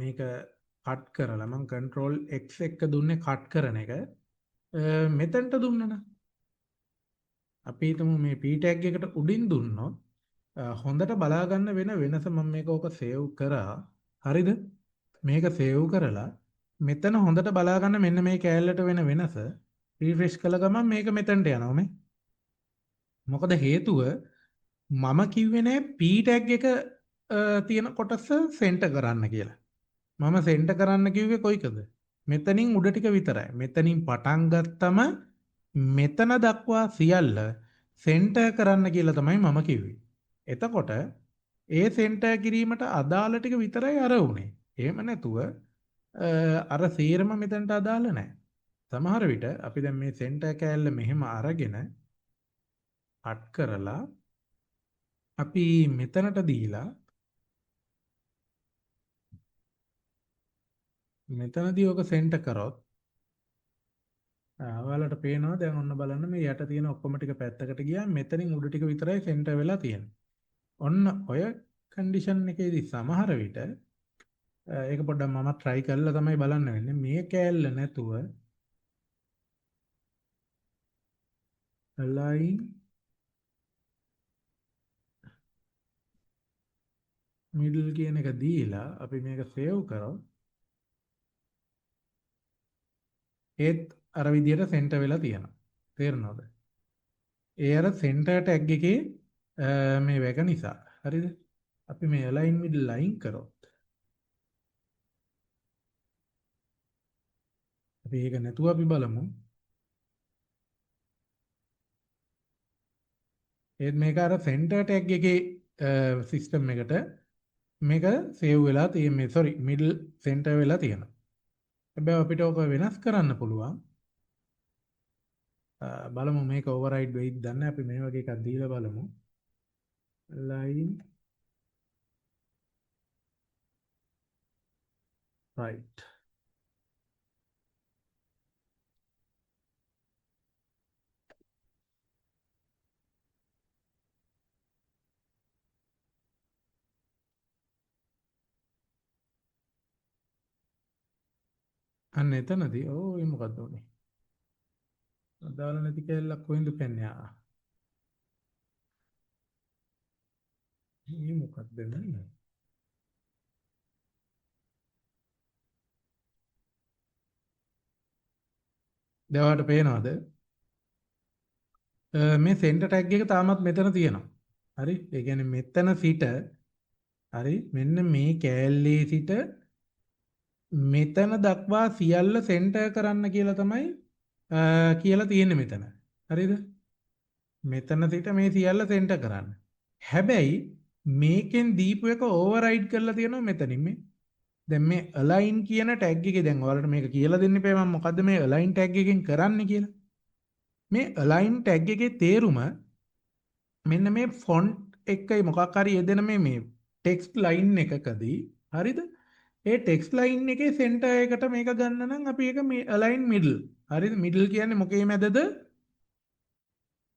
මේක කට් කරලා මම control x එක දුන්නේ කට් කරන එක මෙතනට දුන්නා නම් අපි හිතමු මේ p tag එකට උඩින් දුන්නොත් හොඳට බලා ගන්න වෙන වෙනස මම මේක ඕක සේව් කරා හරිද මේක සේව් කරලා මෙතන හොඳට බලා ගන්න මෙන්න මේ කෑල්ලට වෙන වෙනස රිෆ්‍රෙෂ් කළ ගමන් මේක මෙතනට යනවා මේ මොකද හේතුව මම කිව්වේ නෑ p tag එක තියෙන කොටස සෙන්ටර් කරන්න කියලා මම සෙන්ටර් කරන්න කිව්වේ කොයිකද මෙතනින් උඩ ටික විතරයි මෙතනින් පටන් ගත්තම මෙතන දක්වා සියල්ල සෙන්ටර් කරන්න කියලා තමයි මම කිව්වේ. එතකොට ඒ සෙන්ටර් කිරීමට අදාළ ටික විතරයි අර උනේ. එහෙම නැතුව අර සීරම මෙතනට අදාළ නැහැ. සමහර විට අපි දැන් මේ සෙන්ටර් කෑල්ල මෙහෙම අරගෙන අට් කරලා අපි මෙතනට දීලා මෙතනදී ඔක සෙන්ටර් කරොත් ඔයාලට පේනවා දැන් ඔන්න බලන්න මේ යට තියෙන ඔක්කොම ටික පැත්තකට ගියා මෙතනින් උඩ ටික විතරයි සෙන්ටර් වෙලා තියෙන්නේ. ඔන්න ඔය කන්ඩිෂන් එකේදී සමහර විට ඒක පොඩ්ඩක් මම try කරලා තමයි බලන්න වෙන්නේ. මේ කෑල්ල නැතුව align middle කියන එක දීලා අපි මේක save කරොත් ඒත් අර විදියට සෙන්ටර් වෙලා තියෙනවා. තේරෙනවද? ඒ අර සෙන්ටර් ටැග් එකේ මේ වැක නිසා. හරිද? අපි මේ align middle line කරොත් අපි ඒක නැතුව අපි බලමු. ඒත් මේක අර සෙන්ටර් ටැග් එකේ සිස්ටම් එකට මේක සේව් වෙලා තියෙන්නේ. sorry middle center වෙලා තියෙනවා. හැබැයි අපිට ඔක වෙනස් කරන්න පුළුවන්. බලමු මේක override වෙයිද දන්නේ. අපි මේ වගේ එකක් දීලා බලමු. line right. අන්න එතනදී ඒ මොකද්ද උනේ? අදාළ නැති කැලලක් කොහෙන්ද පෙන්නේ ආ? මේ මොකද්ද නන්නේ? දැන් ඔයාලට පේනවද? මේ center tag එක තාමත් මෙතන තියෙනවා. හරි? ඒ කියන්නේ මෙතන සිට හරි මෙන්න මේ කෑල්ලේ සිට මෙතන දක්වා සියල්ල සෙන්ටර් කරන්න කියලා තමයි කියලා තියෙන්නේ මෙතන. හරිද? මෙතන සිට මේ සියල්ල සෙන්ටර් කරන්න. හැබැයි මේකෙන් දීපු එක ඕවර්රයිඩ් කරලා තියෙනවා මෙතනින් මේ. දැන් මේ align කියන ටැග් එකේ දැන් ඔයාලට මේක කියලා දෙන්න ඉපේ මම මොකද්ද මේ align ටැග් එකෙන් කරන්නේ කියලා. මේ align ටැග් එකේ තේරුම මෙන්න මේ ෆොන්ට් එකයි මොකක් හරි යෙදෙන මේ ටෙක්ස්ට් ලයින් එකකදී හරිද? ඒ ටෙක්ස්ට් ලයින් එකේ සෙන්ටර් එකට මේක ගන්න නම් අපි ඒක මේ align middle. හරිද? middle කියන්නේ මොකේ මැදද?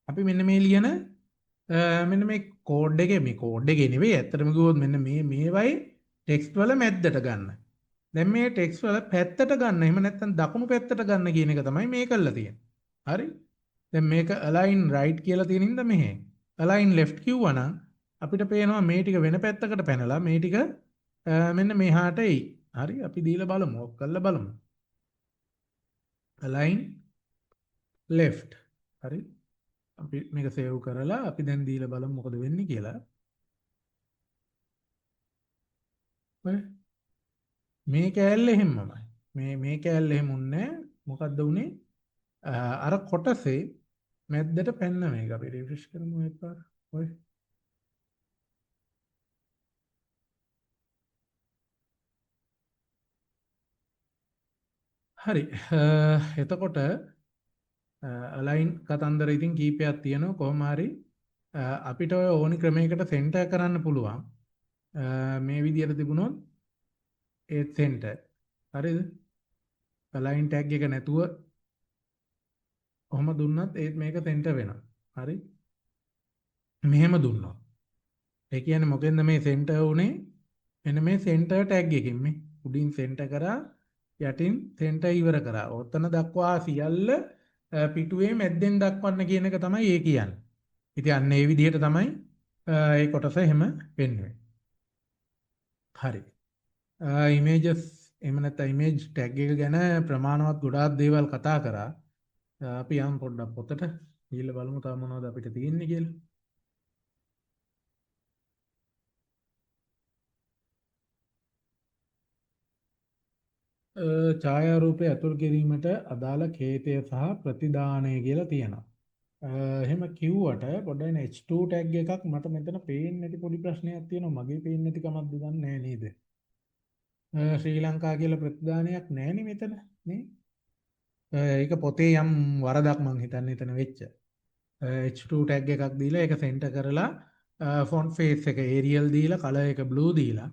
අපි මෙන්න මේ ලියන මෙන්න මේ කෝඩ් එකේ මේ කෝඩ් එකේ නෙවෙයි ඇත්තටම කිව්වොත් මෙන්න මේවයි ටෙක්ස්ට් වල මැද්දට ගන්න. දැන් මේ ටෙක්ස්ට් වල පැත්තට ගන්න. එහෙම නැත්නම් දකුණු පැත්තට ගන්න කියන එක තමයි මේ කරලා තියෙන්නේ. හරි? දැන් මේක align right කියලා තියෙන හින්දා මෙහෙ. align left කිව්වනම් අපිට පේනවා මේ ටික වෙන පැත්තකට පැනලා මේ ටික මෙන්න මෙහාට එයි. හරි අපි දීලා බලමු. ඔක් කරලා බලමු. align left. හරි. අපි මේක සේව් කරලා අපි දැන් දීලා බලමු මොකද වෙන්නේ කියලා. ඔය මේ කෑල්ල එහෙමමයි. මේ කෑල්ල එහෙම උන්නේ මොකද්ද උනේ? අර කොටසේ මැද්දට පැන්න මේක අපි රිෆ්‍රෙෂ් කරමු එකපාර. ඔය හරි. එතකොට අලයින් කතන්දර ඉතින් කීපයක් තියෙනවා. කොහොම හරි අපිට ඔය ඕනි ක්‍රමයකට සෙන්ටර් කරන්න පුළුවන්. මේ විදියට තිබුණොත් ඒ සෙන්ටර්. හරිද? අලයින් ටැග් එක නැතුව කොහොම දුන්නත් ඒත් මේක සෙන්ටර් වෙනවා. හරි? මෙහෙම දුන්නා. ඒ කියන්නේ මොකෙන්ද මේ සෙන්ටර් උනේ? මෙන්න මේ සෙන්ටර් ටැග් එකකින් මේ උඩින් සෙන්ටර් කරා යටින් සෙන්ටර් ඉවර කරා. ඔතන දක්වා සියල්ල පිටුවේ මැද්දෙන් දක්වන්න කියන එක තමයි ඒ කියන්නේ. ඉතින් අන්න ඒ විදිහට තමයි ඒ කොටස එහෙම වෙන්නේ. හරි. ඉමේජස් එහෙම නැත්නම් ඉමේජ් ටැග් එක ගැන ප්‍රමාණවත් ගොඩාක් දේවල් කතා කරා. අපි යම් පොඩ්ඩක් පොතට ගිහිල්ලා බලමු තව මොනවද අපිට තියෙන්නේ කියලා. ඡායාරූපය ඇතුල් කිරීමට අදාළ කේතය සහ ප්‍රතිදානය කියලා තියෙනවා. එහෙම කිව්වට පොඩ්ඩක් H2 ටැග් එකක් මට මෙතන පේන්නේ නැති පොඩි ප්‍රශ්නයක් තියෙනවා. මගේ පේන්නේ නැති කමක්ද දන්නේ නැහැ නේද? ශ්‍රී ලංකා කියලා ප්‍රතිදානයක් නැහැනේ මෙතන නේ. ඒක පොතේ යම් වරදක් මං හිතන්නේ එතන වෙච්ච. H2 ටැග් එකක් දීලා ඒක සෙන්ටර් කරලා ෆොන්ට් ෆේස් එක ඒරියල් දීලා කලර් එක බ්ලූ දීලා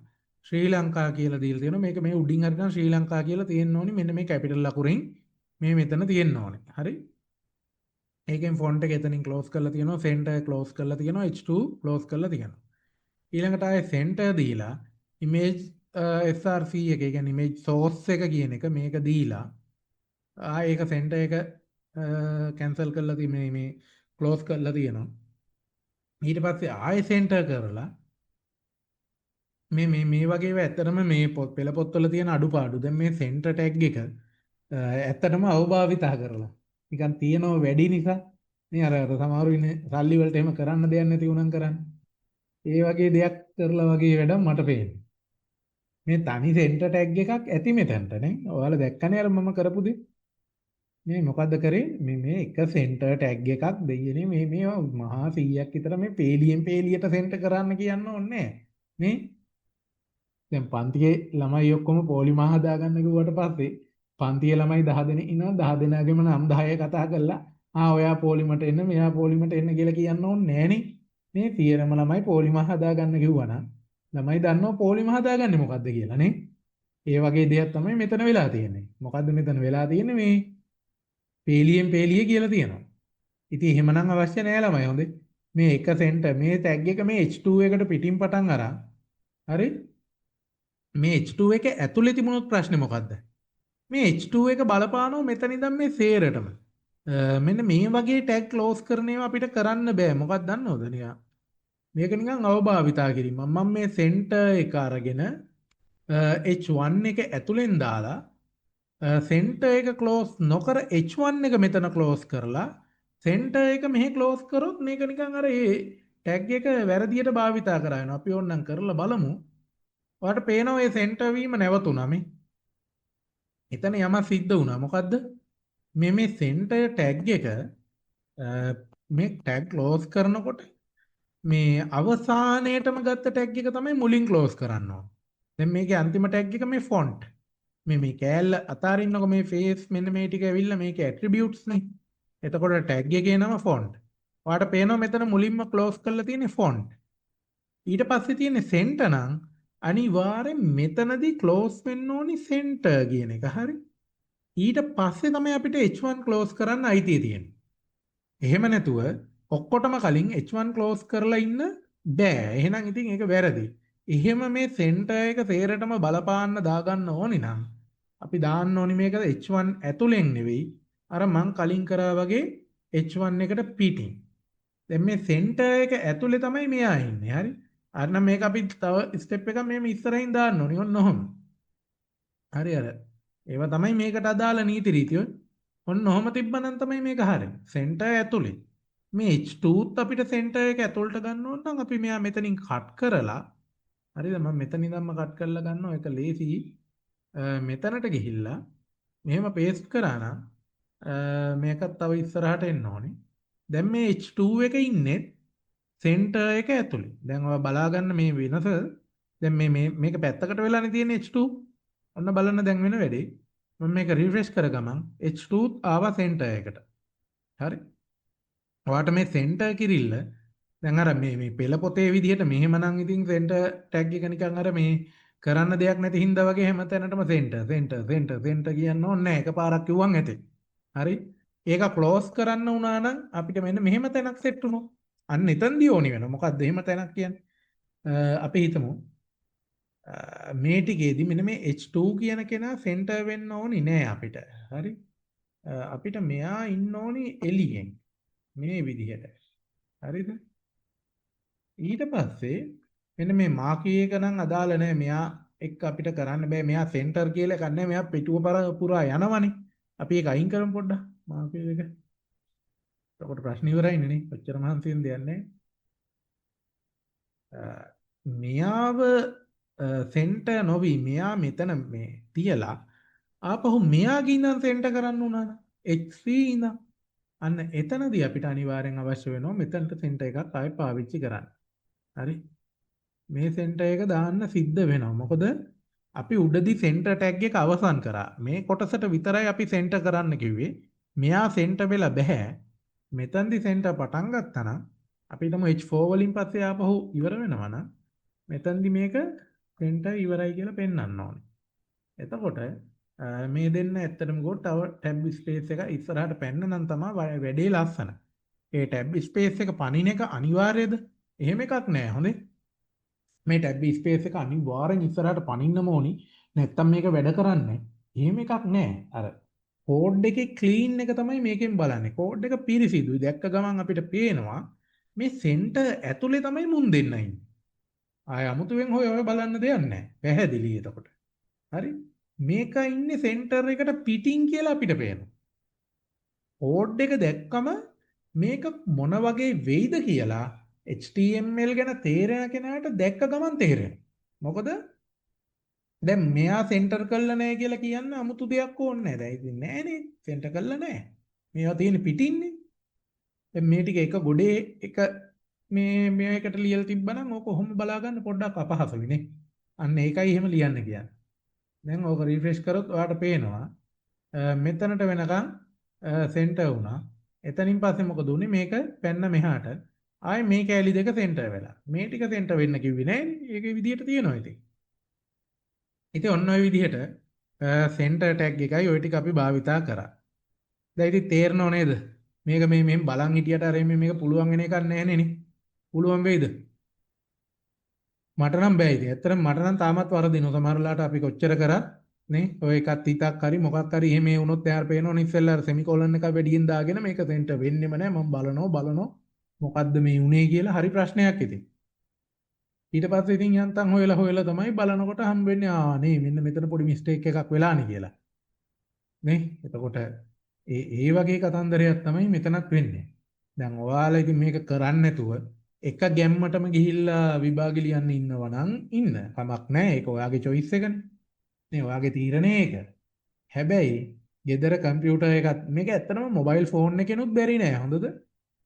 ශ්‍රී ලංකා කියලා දීලා තියෙනවා. මේක මේ උඩින් හරිනම් ශ්‍රී ලංකා කියලා තියෙන්න ඕනි. මෙන්න මේ කැපිටල් ලකුරින් මේ මෙතන තියෙන්න ඕනේ. හරි. ඒකෙන් ෆොන්ට් එක එතනින් ක්ලෝස් කරලා තියෙනවා. සෙන්ටර් ක්ලෝස් කරලා තියෙනවා. H2 ක්ලෝස් කරලා තියෙනවා. ඊළඟට ආයේ සෙන්ටර් දීලා ඉමේජ් SRC එක, ඒ කියන්නේ ඉමේජ් සෝස් එක කියන එක මේක දීලා ඒක සෙන්ටර් එක කැන්සල් කරලා මේ ක්ලෝස් කරලා තියෙනවා. ඊට පස්සේ ආයෙ සෙන්ටර් කරලා මේ වගේ ඇත්තටම මේ පෙළ පොත්වල තියෙන අඩුපාඩු. දැන් මේ සෙන්ටර් ටැග් එක ඇත්තටම අවභාවිතා කරලා නිකන් තියෙනව වැඩි නිසා මේ අර සමහරු ඉන්නේ සල්ලි වලට එහෙම කරන්න දෙයක් නැති උනන් කරන්නේ. ඒ වගේ දෙයක් කරලා වගේ වැඩක් මට පේන්නේ. මේ තනි සෙන්ටර් ටැග් එකක් ඇති මෙතනට නේ. ඔයාලා දැක්කනේ අර මම කරපු දේ. මේ මොකද්ද කරේ මේ එක සෙන්ටර් ටැග් එකක් දෙයියනේ මේ මහා 100ක් විතර මේ පේලියෙන් පේලියට සෙන්ටර් කරන්න කියන්න ඕනේ නේ. දැන් පන්තියේ ළමයි ඔක්කොම පොලිමා හදාගන්න කිව්වට පස්සේ පන්තියේ ළමයි 10 දෙනෙක් ඉන්නවා 10 දෙනාගේම නම් 10 කතා කරලා ඔයා පොලිමට එන්න මෙයා පොලිමට එන්න කියලා කියන්න ඕනේ නෑනේ. මේ 100ම ළමයි පොලිමා හදාගන්න කිව්වනම් ළමයි දන්නවා පොලිමා හදාගන්නේ මොකද්ද කියලා නේ. ඒ වගේ දෙයක් තමයි මෙතන වෙලා තියෙන්නේ. මොකද්ද මෙතන වෙලා තියෙන්නේ මේ පේලියෙන් පේලිය කියලා තියෙනවා. ඉතින් එහෙමනම් අවශ්‍ය නෑ ළමයි හොඳේ. මේ එක සෙන්ටර් මේ ටැග් එක මේ H2 එකට පිටින් පටන් අරන් හරි මේ H2 එක ඇතුලේ තිබුණොත් ප්‍රශ්නේ මොකද්ද? මේ H2 එක බලපානවා මෙතන ඉඳන් මේ සේරටම. මෙන්න මේ වගේ ටැග් ක්ලෝස් කරන ඒවා අපිට කරන්න බෑ. මොකක්ද දන්නවද නිකන්? මේක නිකන් අවභාවිතා කිරීම. මම මේ සෙන්ටර් එක අරගෙන H1 එක ඇතුලෙන් දාලා සෙන්ටර් එක ක්ලෝස් නොකර H1 එක මෙතන ක්ලෝස් කරලා සෙන්ටර් එක මෙහි ක්ලෝස් කරොත් මේක නිකන් අර ඒ ටැග් එක වැරදියට භාවිතා කරා වෙනවා. අපි ඕනනම් කරලා බලමු. ඔයාලට පේනවා මේ සෙන්ටර් වීම නැවතුණා මේ. එතන යමක් සිද්ධ වුණා. මොකද්ද? මේ සෙන්ටර් ටැග් එක මේ ටැග් ක්ලෝස් කරනකොට මේ අවසානයේටම ගත්ත ටැග් එක තමයි මුලින් ක්ලෝස් කරන්න ඕන. දැන් මේකේ අන්තිම ටැග් එක මේ ෆොන්ට්. මේ කෑල්ල අතාරින්නකො මේ ෆේස් මෙන්න මේ ටික ඇවිල්ලා මේකේ ඇට්‍රිබියුට්ස් නේ. එතකොට ටැග් එකේ නම ෆොන්ට්. ඔයාලට පේනවා මෙතන මුලින්ම ක්ලෝස් කරලා තියෙන්නේ ෆොන්ට්. ඊට පස්සේ තියෙන්නේ සෙන්ටර් නම් අනිවාර්යෙන් මෙතනදී ක්ලෝස් වෙන්න ඕනි සෙන්ටර් කියන එක. හරි. ඊට පස්සේ තමයි අපිට H1 ක්ලෝස් කරන්න අයිතිය තියෙන්නේ. එහෙම නැතුව ඔක්කොටම කලින් H1 ක්ලෝස් කරලා ඉන්න බෑ. එහෙනම් ඉතින් ඒක වැරදි. එහෙම මේ සෙන්ටර් එක තේරෙටම බලපාන්න දාගන්න ඕනි නම් අපි දාන්න ඕනි මේක H1 ඇතුලෙන් නෙවෙයි අර මං කලින් කරා වගේ H1 එකට පිටින්. දැන් මේ සෙන්ටර් එක ඇතුලේ තමයි මෙයා ඉන්නේ. හරි. අර නම් මේක අපි තව ස්ටෙප් එකක් මෙහෙම ඉස්සරහින් දාන්න ඕනි. ඔන්න ඔහොම. හරි අර. ඒවා තමයි මේකට අදාළ නීති රීතිය. ඔන්න ඔහොම තිබ්බනම් තමයි මේක හරියි. සෙන්ටර් ඇතුලේ. මේ H2ත් අපිට සෙන්ටර් එක ඇතුළට ගන්න ඕන නම් අපි මෙයා මෙතනින් කට් කරලා හරිද මම මෙතන ඉඳන්ම කට් කරලා ගන්නවා. ඒක ලේසි. මෙතනට ගිහිල්ලා මෙහෙම පේස්ට් කරා නම් මේකත් තව ඉස්සරහට එන්න ඕනේ. දැන් මේ H2 එක ඉන්නේ සෙන්ටර් එක ඇතුලේ. දැන් ඔයා බලා ගන්න මේ වෙනස. දැන් මේක පැත්තකට වෙලානේ තියෙන්නේ H2. ඔන්න බලන්න දැන් වෙන වැඩේ. මම මේක රිෆ්‍රෙෂ් කර ගමන් H2ත් ආවා සෙන්ටර් එකට. හරි. ඔයාට මේ සෙන්ටර් කිරිල්ල දැන් අර මේ පෙළ පොතේ විදිහට මෙහෙමනම් ඉතින් සෙන්ටර් ටැග් එක නිකන් අර මේ කරන්න දෙයක් නැති හින්දා වගේ හැම තැනටම සෙන්ටර් කියන්න ඕනේ නැහැ. එකපාරක් කිව්වන් ඇතේ. හරි. ඒක ක්ලෝස් කරන්න වුණා නම් අපිට මෙන්න මෙහෙම තැනක් සෙට් වුණොත් අන්න එතනදී ඕනි වෙනවා. මොකක්ද එහෙම තැනක් කියන්නේ? අපි හිතමු මේ ටිකේදී මෙන්න මේ H2 කියන කෙනා සෙන්ටර් වෙන්න ඕනි නෑ අපිට. හරි. අපිට මෙයා ඉන්න ඕනි එළියෙන්. මේ විදිහට. හරිද? ඊට පස්සේ මෙන්න මේ මාකී එක නම් අදාළ නැහැ. මෙයා එක්ක අපිට කරන්න බෑ. මෙයා සෙන්ටර් කියලා එකක් නැහැ. මෙයා පිටුව පුරා යනවනේ. අපි ඒක අයින් කරමු පොඩ්ඩක්. මාකී එක. එතකොට ප්‍රශ්න ඉවරයිනේ නේ. ඔච්චර මහන්සියෙන් දෙයක් නැහැ. මෙයාව සෙන්ටර් නොවි මෙයා මෙතන මේ තියලා ආපහු මෙයාගේ ඉඳන් සෙන්ටර් කරන්න උනා නම් H3 ඉඳන් අන්න එතනදී අපිට අනිවාර්යෙන් අවශ්‍ය වෙනවා මෙතනට සෙන්ටර් එකක් ආයෙ පාවිච්චි කරන්න. හරි. මේ සෙන්ටර් එක දාන්න සිද්ධ වෙනවා. මොකද අපි උඩදී සෙන්ටර් ටැග් එක අවසන් කරා. මේ කොටසට විතරයි අපි සෙන්ටර් කරන්න කිව්වේ. මෙයා සෙන්ටර් වෙලා බෑ. මෙතනදී සෙන්ටර් පටන් ගත්තා නම් අපි හිතමු H4 වලින් පස්සේ ආපහු ඉවර වෙනවා නම් මෙතනදී මේක සෙන්ටර් ඉවරයි කියලා පෙන්වන්න ඕනේ. එතකොට මේ දෙන්න ඇත්තටම ගොඩ තව ටැබ් ස්පේස් එක ඉස්සරහට පැන්න නම් තමයි වැඩේ ලස්සන. ඒ ටැබ් ස්පේස් එක පනින එක අනිවාර්යද? එහෙම එකක් නෑ. හොඳේ. මේ ටැබ් ස්පේස් එක අනිවාර්යෙන් ඉස්සරහට පනින්නම ඕනි. නැත්තම් මේක වැඩ කරන්නේ නෑ. එහෙම එකක් නෑ. අර කෝඩ් එකේ ක්ලීන් එක තමයි මේකෙන් බලන්නේ. කෝඩ් එක පිරිසිදුයි. දැක්ක ගමන් අපිට පේනවා මේ සෙන්ටර් ඇතුලේ තමයි මුන් දෙන්න ඉන්නේ. ආය අමුතුවෙන් හොය බලන්න දෙයක් නෑ. පැහැදිලි එතකොට. හරි? මේක ඉන්නේ සෙන්ටර් එකට පිටින් කියලා අපිට පේනවා. කෝඩ් එක දැක්කම මේක මොන වගේ වෙයිද කියලා HTML ගැන තේරෙන කෙනාට දැක්ක ගමන් තේරෙනවා. මොකද දැන් මෙයා සෙන්ටර් කළා නැහැ කියලා කියන්න 아무තු දෙයක් ඕනේ නැහැ. දැන් ඉතින් නෑනේ සෙන්ටර් කළා නැහැ. මේවා තියෙන පිටින්නේ. දැන් මේ ටික එක ගොඩේ එක මේකට ලියලා තිබ්බනම් ඕක කොහොම බලා ගන්න පොඩ්ඩක් අපහසුයි නේ. අන්න ඒකයි එහෙම ලියන්න කියන්නේ. දැන් ඕක රිෆ්‍රෙෂ් කරොත් ඔයාලට පේනවා මෙතනට වෙනකන් සෙන්ටර් වුණා. එතනින් පස්සේ මොකද උනේ? මේක පැන්න මෙහාට. ආයේ මේ කැලි දෙක සෙන්ටර් වෙලා. මේ ටික සෙන්ටර් වෙන්න කිව්වේ නෑනේ. ඒකේ විදියට තියෙනවා ඉතින්. ඉතින් ඔන්න ඔය විදිහට සෙන්ටර් ටැග් එකයි ওই ටික අපි භාවිතා කරා. දැන් ඉතින් තේරෙනව නේද? මේක මේ මෙහෙම බලන් හිටියට අර මේක පුළුවන් වෙන එකක් නැහැ නේ. පුළුවන් වෙයිද? මට නම් බෑ ඉතින්. ඇත්තටම මට නම් තාමත් වරදිනවා. සමහරලාට අපි කොච්චර කරත් නේ ඔය එකක් තිතක් හරි මොකක් හරි එහෙම වුණොත් එයාට පේනවනේ ඉස්සෙල්ලා අර සෙමිකෝලන් එක වැඩියෙන් දාගෙන මේක සෙන්ටර් වෙන්නෙම නැහැ. මම බලනවා මොකද්ද මේ උනේ කියලා හරි ප්‍රශ්නයක් ඉතින්. ඊට පස්සේ ඉතින් යන්තම් හොයලා තමයි බලනකොට හම් වෙන්නේ නේ මෙන්න මෙතන පොඩි මිස්ටේක් එකක් වෙලානේ කියලා. නේ? එතකොට ඒ වගේ කතන්දරයක් තමයි මෙතනත් වෙන්නේ. දැන් ඔයාලා ඉතින් මේක කරන්නේ නැතුව එක ගැම්මටම ගිහිල්ලා විභාගෙ ලියන්න ඉන්නවා නම් ඉන්න. කමක් නැහැ. ඒක ඔයාගේ choice එකනේ. නේ ඔයාගේ තීරණය ඒක. හැබැයි ගෙදර කම්පියුටර් එකත් මේක ඇත්තටම මොබයිල් ෆෝන් එකේනුත් බැරි නෑ. හොඳද?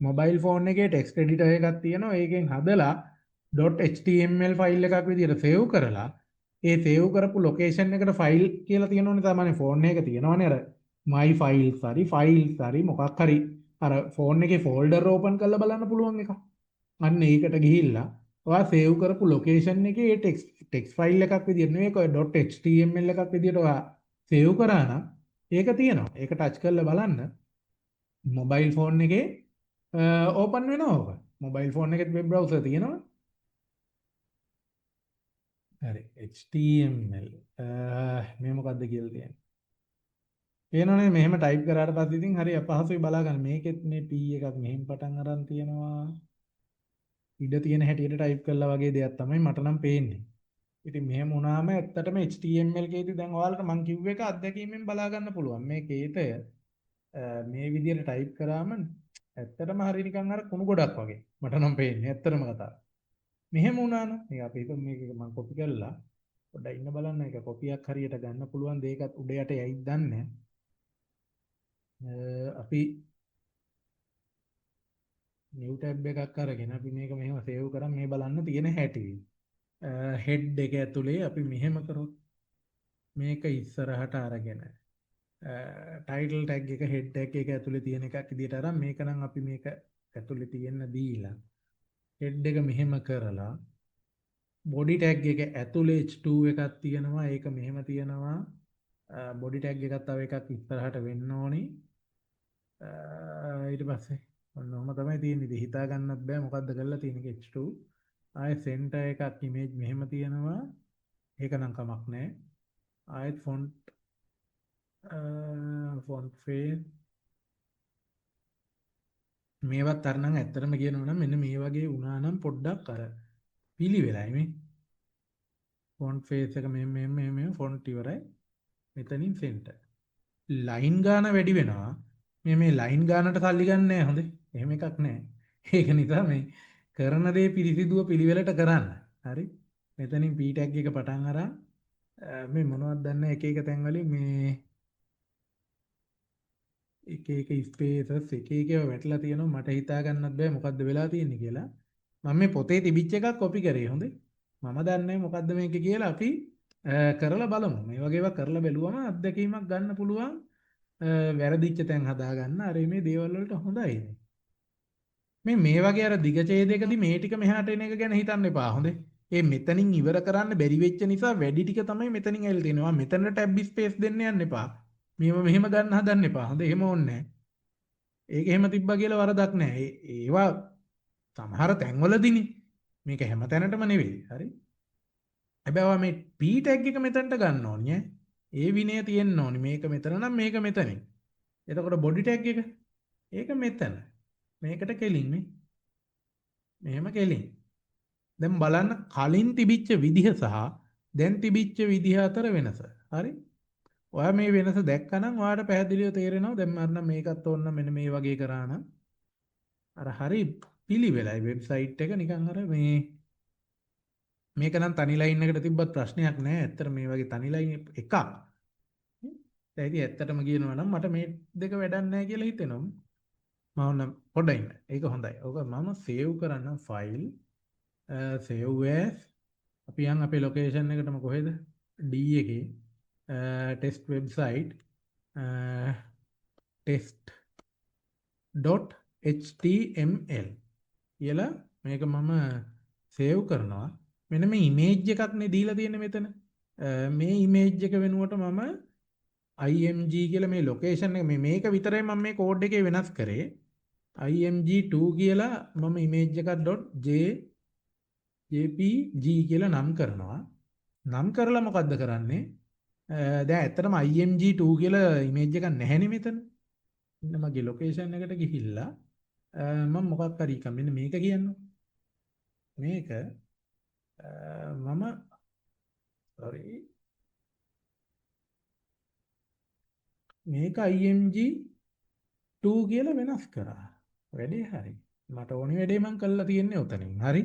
මොබයිල් ෆෝන් එකේ ටෙක්ස්ට් එඩිටර් එකක් තියෙනවා. ඒකෙන් හදලා .html ෆයිල් එකක් විදිහට සේව් කරලා ඒ සේව් කරපු ලොකේෂන් එකට ෆයිල් කියලා තියෙනවනේ තමයි ෆෝන් එක තියෙනවනේ අර my files හරි මොකක් හරි අර ෆෝන් එකේ ෆෝල්ඩර් ඕපන් කරලා බලන්න පුළුවන් එකක්. අන්න ඒකට ගිහිල්ලා ඔයා සේව් කරපු ලොකේෂන් එකේ ඒ ටෙක්ස්ට් ෆයිල් එකක් විදිහට නෙවෙයි ඔය .html එකක් විදිහට ඔයා සේව් කරා නම් ඒක තියෙනවා. ඒක ටච් කරලා බලන්න මොබයිල් ෆෝන් එකේ ඕපන් වෙනවා ඔක. මොබයිල් ෆෝන් එකේ වෙබ් බ්‍රවුසර් තියෙනවා. හරි HTML මේ මොකද්ද කියලා තියෙන්නේ. පේනවනේ මෙහෙම ටයිප් කරාට පස්සේ ඉතින් හරි අපහසුයි බලා ගන්න. මේකෙත් මේ P එකක් මෙහෙම පටන් අරන් තියෙනවා. ඉඩ තියෙන හැටියට ටයිප් කළා වගේ දෙයක් තමයි මට නම් පේන්නේ. ඉතින් මෙහෙම වුණාම ඇත්තටම HTML කේදී දැන් ඔයාලට මම කිව්ව එක අත්දැකීමෙන් බලා ගන්න පුළුවන්. මේ කේතය මේ විදිහට ටයිප් කරාම ඇත්තටම හරි නිකන් අර කුණු ගොඩක් වගේ. මට නම් පේන්නේ ඇත්තටම කතාව. මෙහෙම වුණා නම් මේ අපි හිතමු මේක මම කොපි කරලා පොඩ්ඩක් ඉන්න බලන්න ඒක කොපියක් හරියට ගන්න පුළුවන් දෙයකත් උඩ යට යයිද දන්නේ අපි new tab එකක් අරගෙන අපි මේක මෙහෙම සේව් කරන් මේ බලන්න තියෙන හැටි head එක ඇතුලේ අපි මෙහෙම කරොත් මේක ඉස්සරහට අරගෙන title tag එක head tag එක ඇතුලේ තියෙන එකක් විදිහට අරන් මේක නම් අපි මේක ඇතුලේ තියෙන්න දීලා head එක මෙහෙම කරලා body tag එක ඇතුලේ h2 එකක් තියෙනවා ඒක මෙහෙම තියෙනවා body tag එකක් තව එකක් ඉස්සරහට වෙන්න ඕනි ඊට පස්සේ ඔන්න ඔහම තමයි තියෙන්නේ ඉතින් හිතා ගන්නත් බෑ මොකද්ද කරලා තියෙන්නේ h2 ආයෙ center එකක් image මෙහෙම තියෙනවා ඒක නම් කමක් නැහැ ආයෙත් font face මේවත් අර නම් ඇත්තටම කියනවා නම් මෙන්න මේ වගේ වුණා නම් පොඩ්ඩක් අර පිළිවෙලයි මේ font face එක මේ font ඉවරයි මෙතනින් center line ගාන වැඩි වෙනවා මේ line ගානට සල්ලි ගන්න නැහැ හොඳේ එහෙම එකක් නැහැ ඒක නිසා මේ කරන දේ පිළිසිදුව පිළිවෙලට කරන්න හරි මෙතනින් p tag එක පටන් අරන් මේ මොනවද දන්නේ එක එක තැන් වලින් මේ එක ස්පේසස් එක එකව වැටලා තියෙනවා මට හිතා ගන්නත් බෑ මොකද්ද වෙලා තියෙන්නේ කියලා. මම මේ පොතේ තිබිච්ච එකක් කොපි කරේ හොඳේ. මම දන්නේ මොකද්ද මේක කියලා අපි කරලා බලමු. මේ වගේ ඒවා කරලා බැලුවම අත්දැකීමක් ගන්න පුළුවන්. වැරදිච්ච තැන් හදා ගන්න. අර මේ දේවල් වලට හොඳයි. මේ වගේ අර දිග ඡේදයකදී මේ ටික මෙහාට එන එක ගැන හිතන්න එපා. හොඳේ. ඒ මෙතනින් ඉවර කරන්න බැරි වෙච්ච නිසා වැඩි ටික තමයි මෙතනින් ඇවිල්ලා තියෙනවා. මෙතන ටැබ් ස්පේස් දෙන්න යන්න එපා. මෙහෙම ගන්න හදන්න එපා. හොඳේ. එහෙම ඕනේ නැහැ. ඒක එහෙම තිබ්බා කියලා වරදක් නැහැ. ඒවා සමහර තැන්වලදීනේ. මේක හැම තැනටම නෙවෙයි. හරි. හැබැයි ඔයා මේ P tag එක මෙතනට ගන්න ඕනේ ඈ. ඒ විනය තියෙන්න ඕනේ. මේක මෙතන නම් මේක මෙතනින්. එතකොට body tag එක ඒක මෙතන. මේකට කෙලින් නේ. මෙහෙම කෙලින්. දැන් බලන්න කලින් තිබිච්ච විදිහ සහ දැන් තිබිච්ච විදිහ අතර වෙනස. හරි? ඔයා මේ වෙනස දැක්කනම් ඔයාට පැහැදිලිව තේරෙනවා දැන් මම මේකත් ඕන්න මෙන්න මේ වගේ කරා නම් අර හරි පිළිවෙලයි වෙබ්සයිට් එක නිකන් අර මේක නම් තනි ලයින් එකට තිබ්බත් ප්‍රශ්නයක් නෑ. ඇත්තට මේ වගේ තනි ලයින් එකක්. දැන් ඉතින් ඇත්තටම කියනවා නම් මට මේ දෙක වැඩක් නෑ කියලා හිතෙනවා. මම නම් පොඩ්ඩක් ඉන්න. ඒක හොඳයි. ඔක මම සේව් කරන්න ෆයිල් save as අපි යන් අපේ ලොකේෂන් එකටම කොහෙද D එකේ test website test.html කියලා මේක මම සේව් කරනවා. මෙන්න මේ ඉමේජ් එකක් නේ දීලා තියෙන්නේ මෙතන. මේ ඉමේජ් එක වෙනුවට මම img කියලා මේ ලොකේෂන් එක මේක විතරයි මම මේ කෝඩ් එකේ වෙනස් කරේ. img2 කියලා මම ඉමේජ් එකක් .jpg කියලා නම් කරනවා. නම් කරලා මොකද්ද කරන්නේ? දැන් ඇත්තටම img2 කියලා ඉමේජ් එකක් නැහැනේ මෙතන. ඉන්න මගේ ලොකේෂන් එකට ගිහිල්ලා මම මොකක් හරි මෙන්න මේක කියන්නම්. මේක මම sorry මේක img2 කියලා වෙනස් කරා. වැඩේ හරි. මට ඕනි වැඩේ මම කරලා තියෙන්නේ උතනින්. හරි.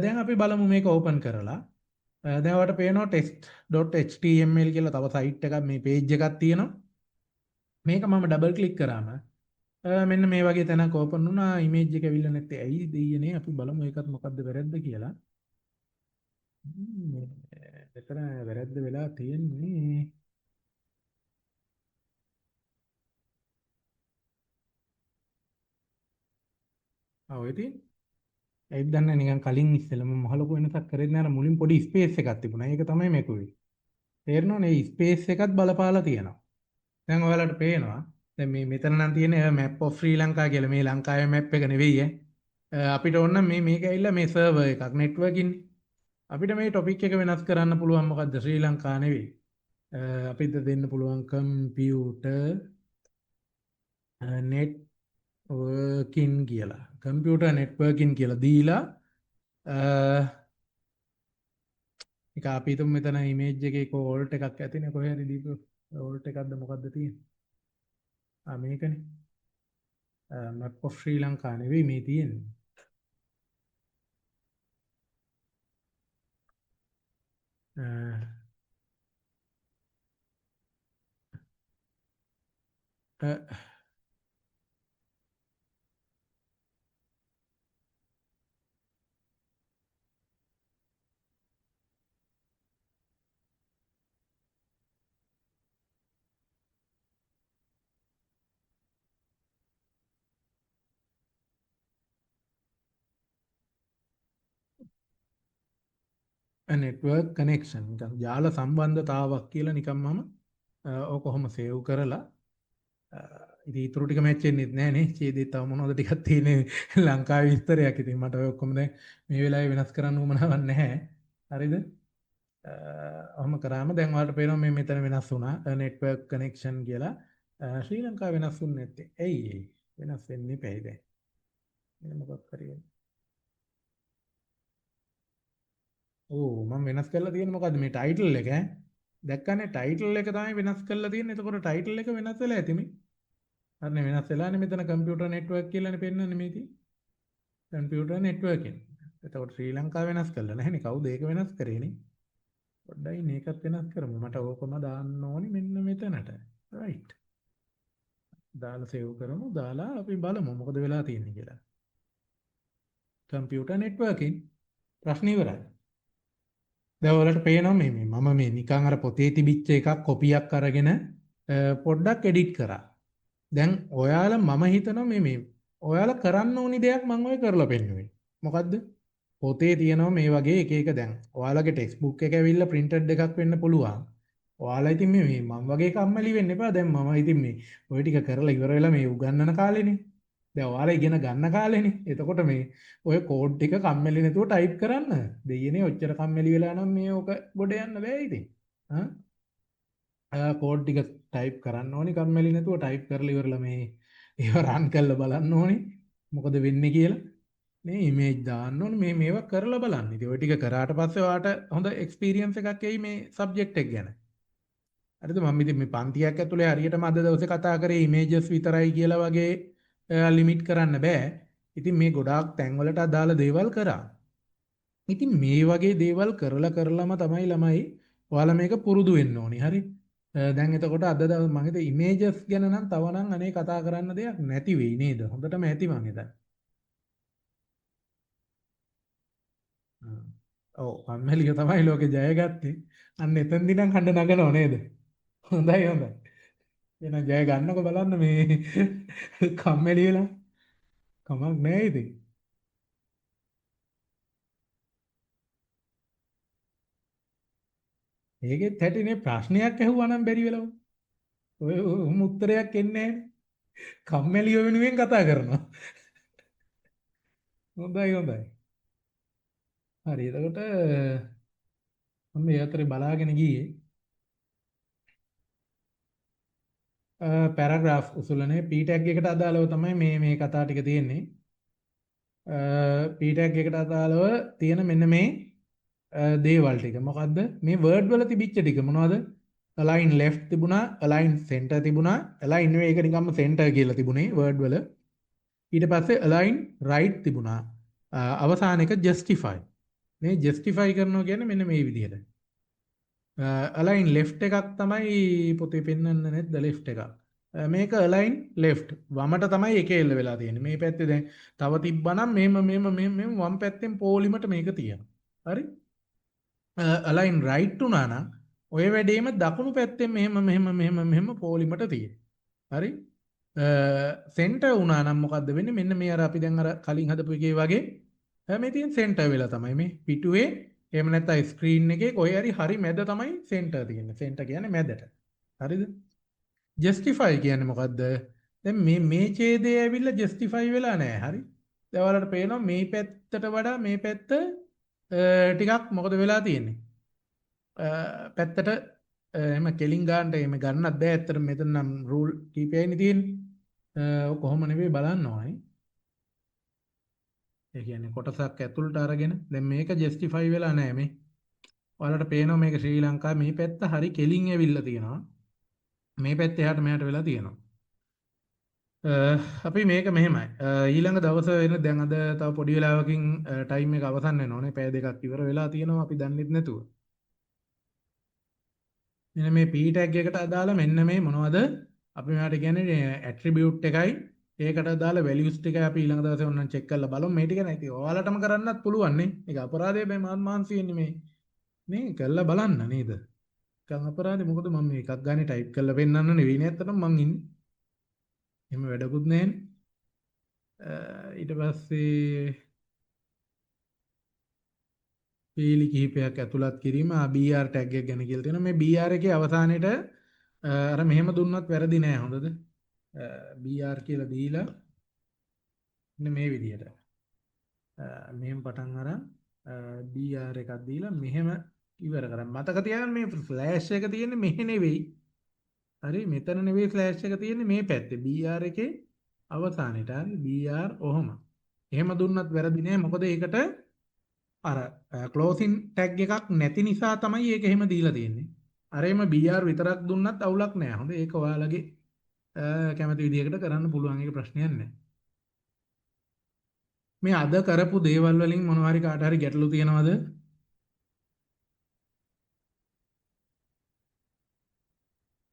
දැන් අපි බලමු මේක ඕපන් කරලා. දැන් ඔයාලට පේනවා test.html කියලා තව සයිට් එකක් මේ පේජ් එකක් තියෙනවා. මේක මම ඩබල් ක්ලික් කරාම මෙන්න මේ වගේ තැනක් ඕපන් වුණා. ඉමේජ් එක ඇවිල්ලා නැත්තේ ඇයි දෙයියනේ? අපි බලමු ඒකත් මොකද්ද වැරද්ද කියලා. එතන වැරද්ද වෙලා තියෙන්නේ. ඔය ඉතින් ඒත් දන්නේ නිකන් කලින් ඉස්සෙල්ලා මම මහලොකු වෙනසක් කරේ නෑ. මුලින් පොඩි ස්පේස් එකක් තිබුණා. ඒක තමයි මේක වෙයි. තේරෙනවනේ? මේ ස්පේස් එකත් බලපාලා තියෙනවා. දැන් ඔයාලට පේනවා. දැන් මේ මෙතන නම් තියෙන්නේ map of ශ්‍රී ලංකා කියලා. මේ ලංකාවේ map එක නෙවෙයි ඈ. අපිට ඕන මේක ඇවිල්ලා මේ සර්වර් එකක් network ඉන්නේ. අපිට මේ topic එක වෙනස් කරන්න පුළුවන් මොකද්ද? ශ්‍රී ලංකා නෙවෙයි. අපිට දෙන්න පුළුවන් computer networking කියලා. computer networking කියලා දීලා ඒක අපි හිතමු මෙතන image එකේ alt එකක් ඇතිනේ කොහේ හරි දීපු alt එකක්ද මොකද්ද තියෙන්නේ? මේකනේ. map of ශ්‍රී ලංකා නෙවෙයි මේ තියෙන්නේ. network connection නිකන් ජාල සම්බන්ධතාවක් කියලා නිකන් මම ඕක කොහොම සේව් කරලා ඉතින් ඊටු ටික මැච් වෙන්නේ නැහැ නේ. ඡේදේ තව මොනවද ටිකක් තියෙන්නේ ලංකාවේ විස්තරයක්. ඉතින් මට ඔය ඔක්කොම දැන් මේ වෙලාවේ වෙනස් කරන්න උවමනාවක් නැහැ. හරිද? ඔහොම කරාම දැන් ඔයාලට පේනවා මේ මෙතන වෙනස් වුණා. network connection කියලා. ශ්‍රී ලංකාව වෙනස් වුනේ නැත්තේ. ඇයි වෙනස් වෙන්නේ පැයි දැන්? මෙන්න මොකක් හරි වෙන්නේ. මම වෙනස් කරලා තියෙන්නේ මොකද්ද මේ ටයිටල් එක ඈ දැක්කනේ ටයිටල් එක තමයි වෙනස් කරලා තියෙන්නේ. එතකොට ටයිටල් එක වෙනස් වෙලා ඇති මේ. හරිනේ වෙනස් වෙලානේ මෙතන කම්පියුටර් නෙට්වර්ක් කියලානේ පෙන්නන්නේ මේකේ. Computer networking. එතකොට ශ්‍රී ලංකාව වෙනස් කරලා නැහැනේ. කවුද ඒක වෙනස් කරේනේ? පොඩ්ඩයි මේකත් වෙනස් කරමු. මට ඕකම දාන්න ඕනි මෙන්න මෙතනට. රයිට්. දාලා සේව් කරමු. දාලා අපි බලමු මොකද වෙලා තියෙන්නේ කියලා. කම්පියුටර් නෙට්වර්කින් ප්‍රශ්න ඉවරයි. දැන් ඔයාලට පේනවා මම මේ නිකන් අර පොතේ තිබිච්ච එකක් කොපියක් අරගෙන පොඩ්ඩක් එඩිට් කරා. දැන් ඔයාලා මම හිතනවා මේ ඔයාලා කරන්න ඕනි දෙයක් මම ඔය කරලා පෙන්නුවේ. මොකද්ද? පොතේ තියෙනවා මේ වගේ එක එක දැන්. ඔයාලගේ ටෙක්ස්ට් බුක් එක ඇවිල්ලා printed එකක් වෙන්න පුළුවන්. ඔයාලා ඉතින් මේ මම වගේ කම්මැලි වෙන්න එපා. දැන් මම ඉතින් මේ ඔය ටික කරලා ඉවර වෙලා මේ උගන්නන කාලේනේ. දැන් ඔයාලා ඉගෙන ගන්න කාලේනේ. එතකොට මේ ඔය කෝඩ් ටික කම්මැලි නැතුව ටයිප් කරන්න. දෙයියනේ ඔච්චර කම්මැලි වෙලා නම් මේ ඕක ගොඩ යන්න බෑ ඉතින්. කෝඩ් ටික ටයිප් කරන්න ඕනි කම්මැලි නැතුව ටයිප් කරලා ඉවරලා මේ ඒව රන් කරලා බලන්න ඕනි. මොකද වෙන්නේ කියලා. මේ ඉමේජ් දාන්න ඕනේ මේවා කරලා බලන්න. ඉතින් ওই ටික කරාට පස්සේ ඔයාට හොඳ එක්ස්පීරියන්ස් එකක් එයි මේ සබ්ජෙක්ට් එක ගැන. හරිද? මම ඉතින් මේ පන්තියක් ඇතුලේ හරියටම අද දවසේ කතා කරේ ඉමේජස් විතරයි කියලා වගේ ලිමිට් කරන්න බෑ. ඉතින් මේ ගොඩාක් තැන්වලට අදාළ දේවල් කරා. ඉතින් මේ වගේ දේවල් කරලම තමයි ළමයි ඔයාලා මේක පුරුදු වෙන්න ඕනි. හරි? දැන් එතකොට අද දවස් මම හිතුවා ඉමේජස් ගැන නම් තව නම් අනේ කතා කරන්න දෙයක් නැති වෙයි නේද? හොඳටම ඇති මං හිතන්නේ. ඔව් කම්මැලික තමයි ලෝකේ ජය ගත්තේ. අන්න එතෙන්දී නම් හඬ නගනව නේද? හොඳයි හොඳයි. එහෙනම් ජය ගන්නකො බලන්න මේ කම්මැලි වෙලා කමක් නැහැ ඉතින්. ඒකෙත් හැටිනේ ප්‍රශ්නයක් ඇහුවා නම් බැරි වෙලව. ඔය උත්තරයක් එන්නේ නැහැ. කම්මැලිය වෙනුවෙන් කතා කරනවා. හොඳයි හොඳයි. හරි එතකොට මම මේ අතරේ බලාගෙන ගියේ පැරග්‍රාෆ් උසුලනේ P tag එකට අදාළව තමයි මේ කතා ටික තියෙන්නේ. P tag එකට අදාළව තියෙන මෙන්න මේ දේවල් ටික. මොකද්ද? මේ වර්ඩ් වල තිබිච්ච ටික මොනවද? align left තිබුණා, align center තිබුණා, align නෙවෙයි ඒක නිකම්ම center කියලා තිබුණේ වර්ඩ් වල. ඊට පස්සේ align right තිබුණා. අවසාන එක justify. මේ justify කරනවා කියන්නේ මෙන්න මේ විදිහට. align left එකක් තමයි පොතේ පෙන්වන්න නැද්ද left එකක්. මේක align left වමට තමයි එක එල්ල වෙලා තියෙන්නේ. මේ පැත්තේ දැන් තව තිබ්බනම් මෙහෙම වම් පැත්තෙන් පොලිමට මේක තියෙනවා. හරි? align right උනා නම් ඔය වැඩේම දකුණු පැත්තෙන් මෙහෙම පොලිමට තියෙනවා. හරි? center උනා නම් මොකද්ද වෙන්නේ? මෙන්න මේ අර අපි දැන් අර කලින් හදපු එකේ වගේ මේ තියෙන center වෙලා තමයි මේ පිටුවේ එහෙම නැත්නම් ස්ක්‍රීන් එකේ කොහේ හරි මැද තමයි center තියෙන්නේ. center කියන්නේ මැදට. හරිද? justify කියන්නේ මොකද්ද? දැන් මේ ඡේදය ඇවිල්ලා justify වෙලා නැහැ. හරි? දැන් ඔයාලට පේනවා මේ පැත්තට වඩා මේ පැත්ත ටිකක් මොකද වෙලා තියෙන්නේ? පැත්තට එහෙම කෙලින් ගන්නට එහෙම ගන්නත් බෑ. ඇත්තට මෙතන නම් රූල් කීපයයිනේ තියෙන්නේ. කොහොම නෙවෙයි බලන්න ඕනේ. ඒ කියන්නේ කොටසක් ඇතුළට අරගෙන දැන් මේක ජස්ටිෆයි වෙලා නැහැ මේ. ඔයාලට පේනවා මේක ශ්‍රී ලංකාවේ මේ පැත්ත හරි කෙලින් ඇවිල්ලා තියෙනවා. මේ පැත්ත එහාට මෙහාට වෙලා තියෙනවා. අපි මේක මෙහෙමයි. ඊළඟ දවස වෙන දැන් අද තව පොඩි වෙලාවකින් ටයිම් එක අවසන් වෙනවනේ. පැය දෙකක් ඉවර වෙලා තියෙනවා අපි දන්නෙත් නැතුව. මෙන්න මේ P tag එකට අදාළ මෙන්න මේ මොනවද? අපි මෙයාට කියන්නේ ඇට්‍රිබියුට් එකයි ඒකට අදාළ වැලියුස් ටික අපි ඊළඟ දවසේ ඔන්න චෙක් කරලා බලමු. මේ ටික නැති ඔයාලටම කරන්නත් පුළුවන් නේ. ඒක අපරාධය බෑ මාන්සි වෙන්නේ මේ කරලා බලන්න නේද? කන් අපරාධේ මොකද මම මේ එකක් ගානේ ටයිප් කරලා පෙන්නන්න නෙවෙයි නේ අතන මං ඉන්නේ. එහෙම වැඩකුත් නැහැනේ. ඊට පස්සේ පීලි කිහිපයක් ඇතුළත් කිරීම BR tag එක ගැන කියලා තියෙනවා. මේ BR එකේ අවසානයේට අර මෙහෙම දුන්නත් වැරදි නෑ හොඳද? BR කියලා දීලා මෙන්න මේ විදිහට මෙහෙම පටන් අරන් BR එකක් දීලා මෙහෙම ඉවර කරන්න. මතක තියාගන්න මේ ෆ්ලෑෂ් එක තියෙන්නේ මෙහෙ නෙවෙයි. හරි මෙතන නෙවෙයි ෆ්ලෑෂ් එක තියෙන්නේ මේ පැත්තේ. BR එකේ අවසානයේට හරි BR ඔහොම. එහෙම දුන්නත් වැරදි නෑ. මොකද ඒකට අර ක්ලෝසින් ටැග් එකක් නැති නිසා තමයි ඒක එහෙම දීලා තියෙන්නේ. අර එම BR විතරක් දුන්නත් අවුලක් නෑ. හොඳ ඒක ඔයාලගේ කැමති විදිහකට කරන්න පුළුවන්. ඒක ප්‍රශ්නයක් නෑ. මේ අද කරපු දේවල් වලින් මොනවා හරි කාට හරි ගැටලු තියෙනවද?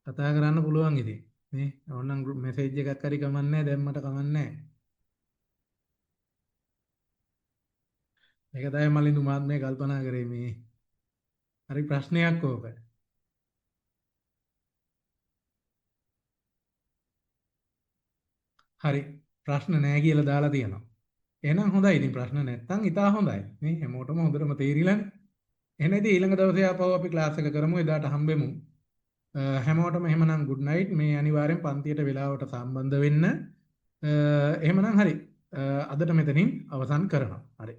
කතා කරන්න පුළුවන් ඉතින්. නේ ඕනනම් මෙසේජ් එකක් හරි කමන්නේ දැම්මට කමන්නේ ඒක තමයි මලින්දු මාත් මේ කල්පනා කරේ මේ හරි ප්‍රශ්නයක් ඕක හරි ප්‍රශ්න නැහැ කියලා දාලා තියෙනවා එහෙනම් හොඳයි ඉතින් ප්‍රශ්න නැත්තම් ඉතා හොඳයි නේ හැමෝටම හොඳටම තේරිලානේ එහෙනම් ඉතින් ඊළඟ දවසේ ආපහු අපි ක්ලාස් එක කරමු එදාට හම්බෙමු හැමෝටම එහෙමනම් good night මේ අනිවාර්යෙන් පන්තියට වෙලාවට සම්බන්ධ වෙන්න එහෙමනම් හරි අදට මෙතනින් අවසන් කරනවා හරි